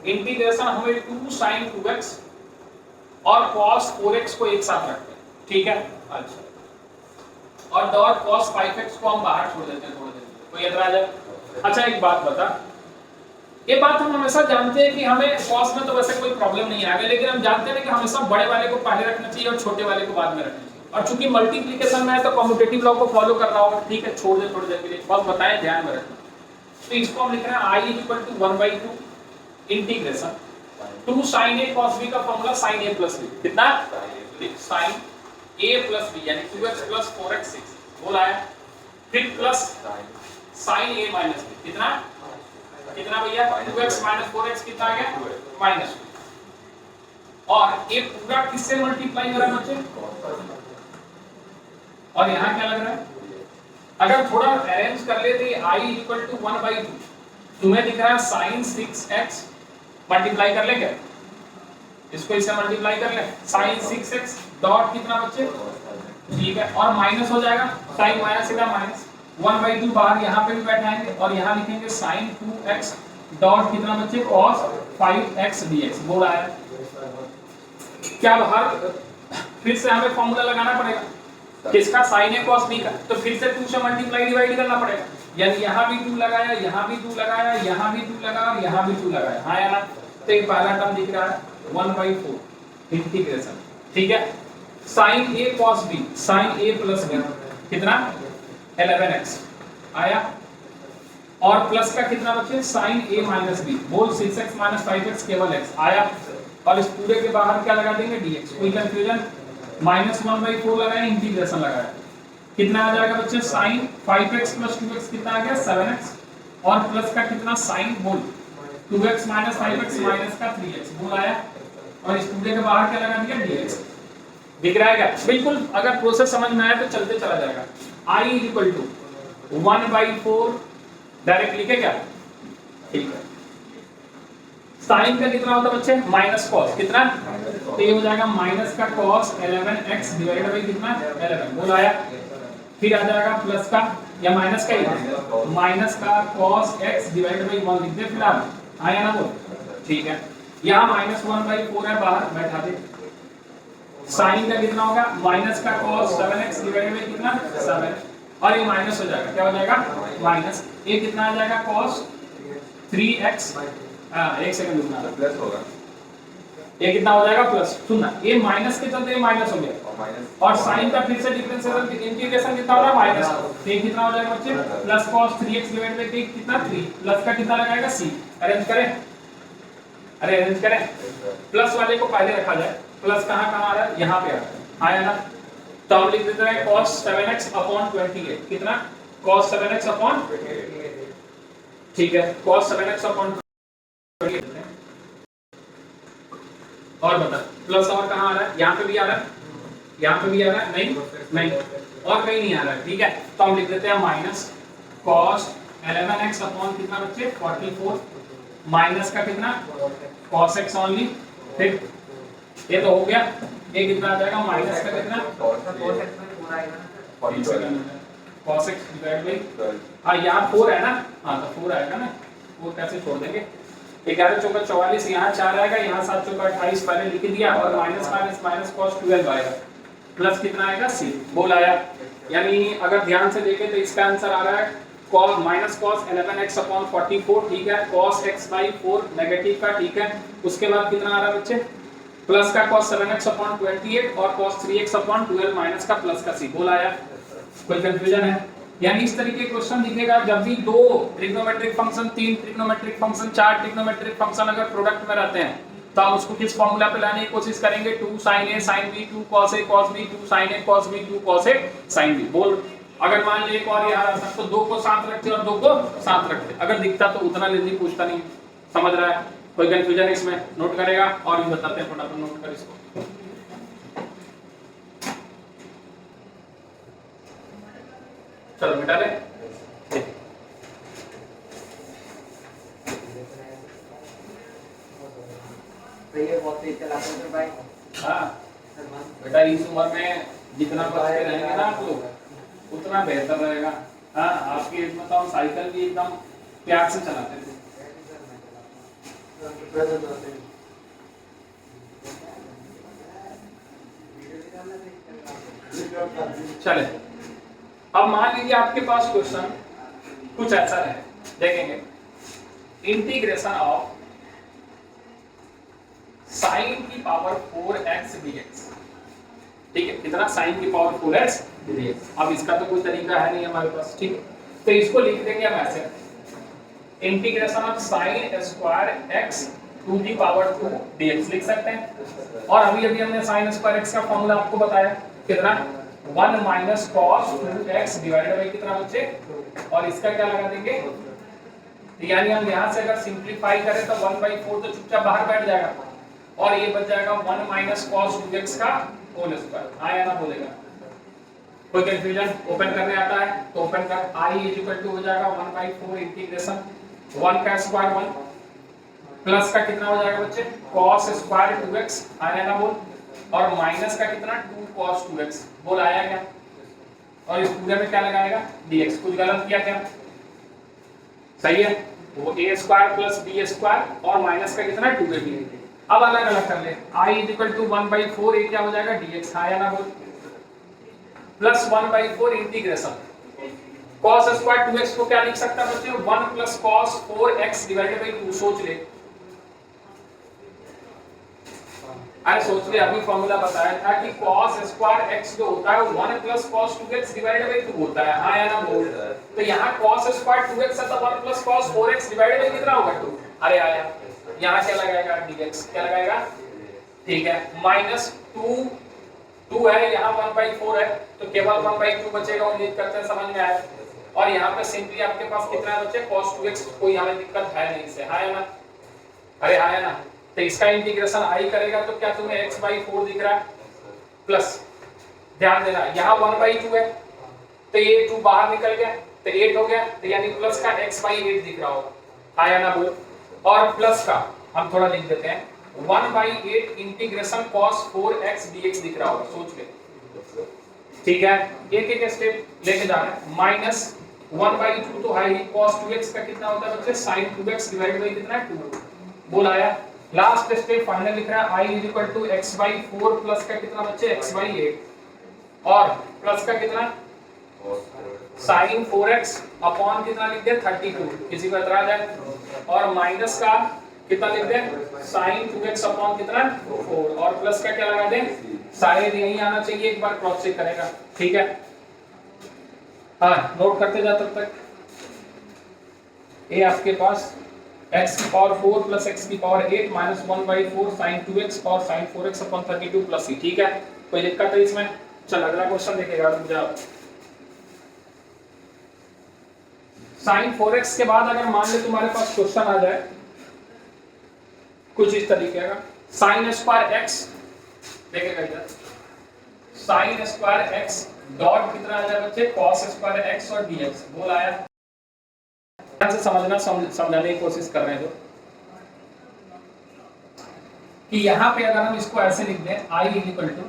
इंटीग्रेशन हमें 2 sin 2x और cos 4x को एक साथ रखते हैं। ठीक है, अच्छा, और डॉट cos 5x को हम बाहर छोड़ देते हैं थोड़ी देर के लिए। कोई एतराज है? अच्छा एक बात बता, ये बात हम हमेशा जानते हैं कि हमें cos में तो वैसे कोई प्रॉब्लम नहीं आएगा, लेकिन हम जानते हैं कि हमेशा बड़े वाले को पहले रखना चाहिए और छोटे वाले को बाद में रखना चाहिए। और चूंकि मल्टीप्लिकेशन में है तो कम्यूटेटिव लॉ को फॉलो करना होगा। ठीक है, छोड़ दे थोड़ी देर के लिए, बस बताएं, ध्यान में रखना। तो इसको हम लिख रहे हैं i = 1/2 integration 2 sin a cos b का फॉर्मूला sin a + b कितना? sin a + b यानी 2x + 4x 6 बोला है, फिर प्लस sin a - b कितना भैया? 2x - 4x कितना आ गया? -2। और ये पूरा किससे मल्टीप्लाई हो रहा है बच्चे? और यहाँ क्या लग रहा है? अगर थोड़ा अरेंज कर लेते i = 1/2, तुम्हें दिख रहा है sin 6x, मल्टीप्लाई कर ले क्या? इसको इससे मल्टीप्लाई कर ले, sin 6x डॉट कितना बच्चे? ठीक है, और माइनस हो जाएगा, sin माइनस सीधा माइनस 1/2 बाहर यहाँ पे भी बैठाएंगे और यहाँ लिखेंगे sin 2x डॉट कितना बच्चे? cos 5x dx। बोला है क्या बाहर फिर से हमें फॉर्मूला लगाना पड़ेगा किसका? sin a cos b का। तो फिर से 2 से मल्टीप्लाई डिवाइड करना पड़ेगा, यानी यहाँ भी 2 लगाया, यहाँ भी 2 लगाया, यहाँ भी 2 लगाया और यहाँ भी 2 लगाया। हाँ या ना? तो एक पहला टर्म दिख रहा है 1/4 इंटीग्रेशन। ठीक है, sin a cos b sin a + b कितना? 11x आया, और प्लस का कितना बच्चे? sin a - b बोल 6x - 5x केवल x आया, और इस पूरे के बाहर क्या लगा देंगे? dx। कोई कंफ्यूजन? -1/4 लगाए, इंटीग्रेशन लगाया, कितना आ जाएगा बच्चे? sin 5x + 2x कितना आ गया? 7x, और प्लस का कितना? sin बोल 2x - 5x माइनस का 3x बोल आया, और इस पूरे के बाहर क्या लगा दिया? dx। दिख रहा है क्या? बिल्कुल, अगर प्रोसेस समझ में आया तो चलते चला जाएगा। i = 1/4 डायरेक्ट लिखे क्या? ठीक है, साइन का कितना होता है बच्चे? माइनस cos कितना? तो ये हो जाएगा माइनस का cos 11x डिवाइडेड बाय कितना? 11 बोल आया, फिर आ जाएगा प्लस का या माइनस का ही माइनस का cos x डिवाइडेड बाय 1 लिख दे, फिर आप आया ना बोल। ठीक है, यहाँ -1/4 है, बाहर बैठा दे। साइन का कितना होगा? माइनस का cos 7x डिवाइडेड बाय कितना? 7, और ये माइनस हो जाएगा, क्या हो जाएगा? माइनस, ये कितना आ जाएगा? cos 3x, एक सेकंड रुकना, प्लस होगा, ये कितना हो जाएगा? प्लस। सुनना, ये माइनस के चलते माइनस हो गया, और साइन का फिर से डिफरेंशियल इंटीग्रेशन कितना हो रहा है? माइनस, तो ये कितना हो जाएगा बच्चे? Plus cos 3x divided by कितना? 3, प्लस का कितना लगाएगा? c। अरेंज करें, अरे अरेंज करें, प्लस वाले को पहले रखा जाए, प्लस कहाँ कहाँ आ रहा है? यहाँ पे आ रहा है, आया ना? तो हम लिख देते हैं cos 7x/28 कितना? cos 7x/28, ठीक है, cos 7x/28। और बता, प्लस और कहाँ आ रहा है? यहाँ पे भी आ रहा है, यहाँ पे भी आ रहा है, नहीं, और कहीं नहीं आ रहा है। ठीक है, तो हम लिख देते हैं माइनस cos 11x अपॉन कितना बच्चे? 44, माइनस का कितना? cos x ओनली, फिर ये तो हो गया, ये कितना आ जाएगा? माइनस का कितना? cos x डिवाइड बाय, हाँ यहाँ 4 है ना, हाँ तो 4 आएगा ना, 4 कैसे छोड़ देंगे? 11 चौका 44, यहाँ 4 आएगा, यहाँ 7 चौका 28 पहले लिख दिया, और माइनस cos 12 आएगा, प्लस कितना आएगा? c बोल आया। यानी अगर ध्यान से देखें तो इसका आंसर आ रहा है cos -cos 11x/44, ठीक है, cos x/4 नेगेटिव का, ठीक है, उसके बाद कितना आ रहा है बच्चे? प्लस का cos 7x/28 और cos 3x/12 माइनस का प्लस का c बोल आया। कोई कंफ्यूजन है? यानी इस तरीके के क्वेश्चन दिखेगा जब भी 2 trigonometric function, 3 trigonometric function, 4 trigonometric function अगर प्रोडक्ट में रहते हैं तो हम उसको किस फॉर्मूला पे लाने की कोशिश करेंगे? 2 sin a sin b 2 cos a cos b 2 sin a cos b 2 cos a sin b बोल। अगर मान लीजिए एक और यहाँ रहता तो 2 को साथ रखते और 2 को साथ रखते, अगर दिखता तो उतना लेजी पूछता नहीं। समझ रहा है? कोई कंफ्यूजन इसमें? नोट करेगा और भी बताते हैं, फटाफट नोट कर इसको। चलो मिटा ले। हाँ बेटा, इस उम्र में जितना बचते रहेंगे ना आप लोग उतना बेहतर रहेगा। हाँ आपकी एज में तो हम साइकिल भी एकदम प्यार से चलाते थे। चले, अब मान लीजिए आपके पास क्वेश्चन कुछ ऐसा है, देखेंगे इंटीग्रेशन ऑफ साइन की पावर 4x dx। ठीक है, कितना? साइन की पावर 4x dx। अब इसका तो कोई तरीका है नहीं हमारे पास, ठीक है, तो इसको लिख देंगे हम ऐसे, integration of sine square x to the power 2 dx लिख सकते हैं। और अभी अभी हमने साइन स्क्वायर x का फॉर्मूला आपको बताया, कितना? 1 minus cos 2x divided by कितना बच्चे, और इसका क्या लगा देंगे, यानी हम यहां से अगर सिंपलीफाई करें तो 1/4 तो चुपचाप बाहर बैठ जाएगा और ये बच जाएगा 1 माइनस कॉस 2x का होल स्क्वायर। आया ना? बोलेगा कोई कंफ्यूजन? ओपन करने आता है तो ओपन कर, i इक्वल टू हो जाएगा 1/4 इंटीग्रेशन 1 का स्क्वायर 1 प्लस का कितना हो जाएगा बच्चे, cos स्क्वायर 2x। आया ना? बोल। और माइनस का कितना, 2 cos 2x। बोल आया क्या? और इस पूरे में क्या लगाएगा, dx। कुछ गलत किया क्या? सही है, वो a square plus b square और माइनस का कितना, 2ab। अब अलग अलग कर ले, i इक्वल टू 1/4 ये क्या हो जाएगा, dx। आया ना? बोल। Plus 1/4 integration cos square 2x को क्या लिख सकता है बच्चे, 1 plus cos 4x divided by 2। सोच ले, अरे सोच ले, अभी फॉर्मूला बताया था कि cos स्क्वायर x जो होता है 1 plus cos 2x divided by 2 होता है। हाँ या ना? बोल। तो यहाँ cos स्क्वायर 2x है तो 1 plus cos 4x divided by कितना होगा, 2। अरे आया, यहाँ क्या लगाएगा, dx। क्या लगाएगा? ठीक है, माइनस 2 है, यहाँ 1/4 है तो केवल 1/2 बचेगा। उम्मीद करते हैं समझ में आया। और यहाँ पे सिंपली आपके पास कितना है बच्चे, cos 2x। कोई हमें दिक्कत है नहीं इससे। हाँ या ना? अरे हाँ या ना? तो इसका इंटीग्रेशन i करेगा तो क्या तुम्हें x/4 दिख रहा है, प्लस ध्यान देना यहाँ 1/2 है तो ये 2 बाहर निकल गया तो 8 हो गया, तो यानी प्लस का x/8 दिख रहा होगा। आया ना? बोल। और प्लस का हम थोड़ा लिख देते हैं, 1/8 इंटीग्रेशन cos 4x dx दिख रहा होगा। सोच ले, ठीक है, एक एक स्टेप लेके जा रहे हैं। माइनस 1/2 तो है ही, cos 2x का कितना होता है बच्चे, sin 2x डिवाइडेड बाय कितना, 2। बोल आया। लास्ट स्टेप फाइनल लिख रहा है, i equal to x/4 plus का कितना बच्चे, x/8 और प्लस का कितना, sin 4x अपॉन कितना लिख दे, 32। किसी को एतराज है? और माइनस का कितना लिख दे, sin 2x अपॉन कितना, 4 और प्लस का क्या लगा दे, शायद यही आना चाहिए, एक बार क्रॉस चेक करेगा। ठीक है, हाँ नोट करते जा तब तक। ये आपके पास x की पावर 4 प्लस x की पावर 8 माइनस 1/4 sin 2x और sin 4x upon 32 plus c। ठीक है, कोई दिक्कत है इसमें? चल अगला क्वेश्चन देखेगा, रुक जाओ। sin 4x के बाद अगर मान ले तुम्हारे पास क्वेश्चन आ जाए कुछ इस तरीके का, sin स्क्वायर x देखेगा इधर, sin स्क्वायर x डॉट कितना आ जाए बच्चे, cos स्क्वायर x और dx। बोल आया? से समझना, समझाने की कोशिश कर रहे हैं जो कि यहाँ पे अगर हम इसको ऐसे लिख दें, i इक्वल टू,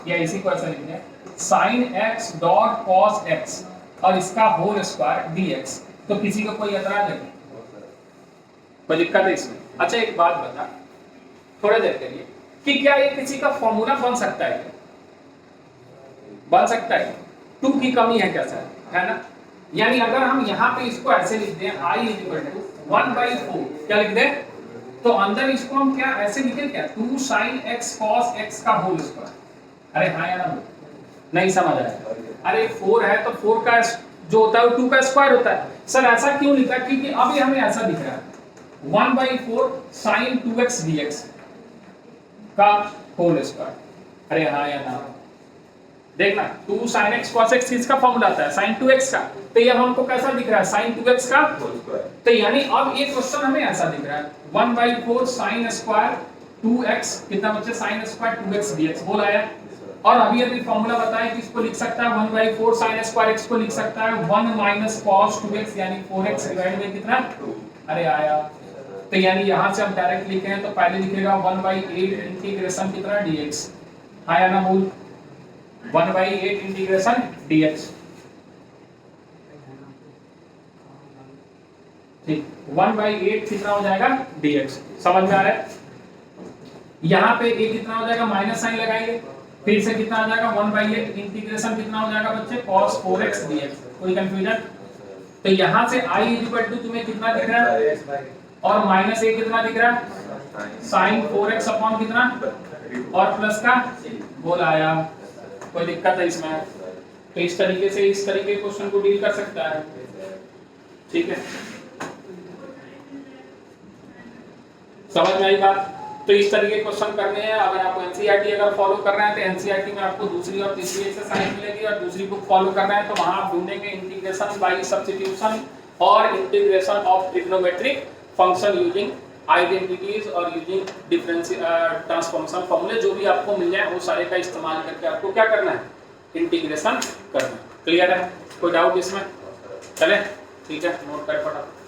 या इसी को ऐसे लिख दें, sin x dot cos x और इसका होल स्क्वायर dx, तो किसी को कोई एतराज है? कोई दिक्कत है इसमें? अच्छा एक बात बता थोड़ी देर के लिए, कि क्या ये किसी का फॉर्मूला बन सकता है? बन सकता है। 2 की कमी है क्या सर, है ना? यानी अगर हम यहाँ पे इसको ऐसे लिख दें, i इक्वल टू 1/4, क्या लिख दें, तो अंदर इसको हम क्या ऐसे लिखें, क्या 2 sin x cos x का होल स्क्वायर। अरे हाँ या ना? नहीं समझ आया? अरे 4 है तो 4 का जो होता है वो 2 का स्क्वायर होता है। सर ऐसा क्यों लिखा, क्योंकि अभी हमें ऐसा दिख रहा है 1/4 sin 2x dx का होल स्क्वायर। अरे हाँ या ना? देखना 2 sin x cos x किसका फॉर्मूला आता है sin 2x का, तो ये हमको कैसा दिख रहा है sin 2x का, तो यानी अब ये क्वेश्चन हमें ऐसा दिख रहा है 1/4 sin स्क्वायर 2x कितना बच्चे sin स्क्वायर 2x dx बोल आया। और अभी अभी फॉर्मूला बताया कि इसको लिख सकता है 1/4 sin स्क्वायर x को लिख सकता है 1 cos 2x यानी 4x डिवाइड बाय कितना, अरे आया। तो यानी यहां से हम डायरेक्ट लिखे हैं तो पहले लिखेगा 1/8 इंटीग्रेशन कितना dx, आया ना मूल 1/8 इंटीग्रेशन dx, ठीक 1/8 कितना हो जाएगा dx, समझ में आ रहा है। यहाँ पे a कितना हो जाएगा माइनस साइन लगाएंगे, फिर से कितना आ जाएगा 1/8 इंटीग्रेशन कितना हो जाएगा बच्चे cos 4x dx, कोई कंफ्यूजन। तो यहाँ से i इक्वल टू तुम्हें कितना दिख रहा है और माइनस a कितना दिख रहा है sin 4x अपॉन कितना और प्लस का बोल आया, कोई दिक्कत है इसमें। तो इस तरीके से इस तरीके के क्वेश्चन को डील कर सकता है, ठीक है, समझ में आई बात। तो इस तरीके के क्वेश्चन करने हैं। अगर आप एनसीईआरटी अगर फॉलो कर रहे हैं तो एनसीईआरटी में आपको दूसरी और तीसरी एक्सरसाइज मिलेगी, और दूसरी बुक फॉलो कर रहे हैं तो वहां आप ढूंढेंगे इंटीग्रेशन बाय सब्स्टिट्यूशन और integration of trigonometric function using identities और यूजिंग डिफरेंशियल ट्रांसफॉर्मेशन फॉर्मूले, जो भी आपको मिल जाए वो सारे का इस्तेमाल करके आपको क्या करना है, इंटीग्रेशन करना है। क्लियर है, कोई डाउट इसमें? चले ठीक है, नोट कर फटाफट।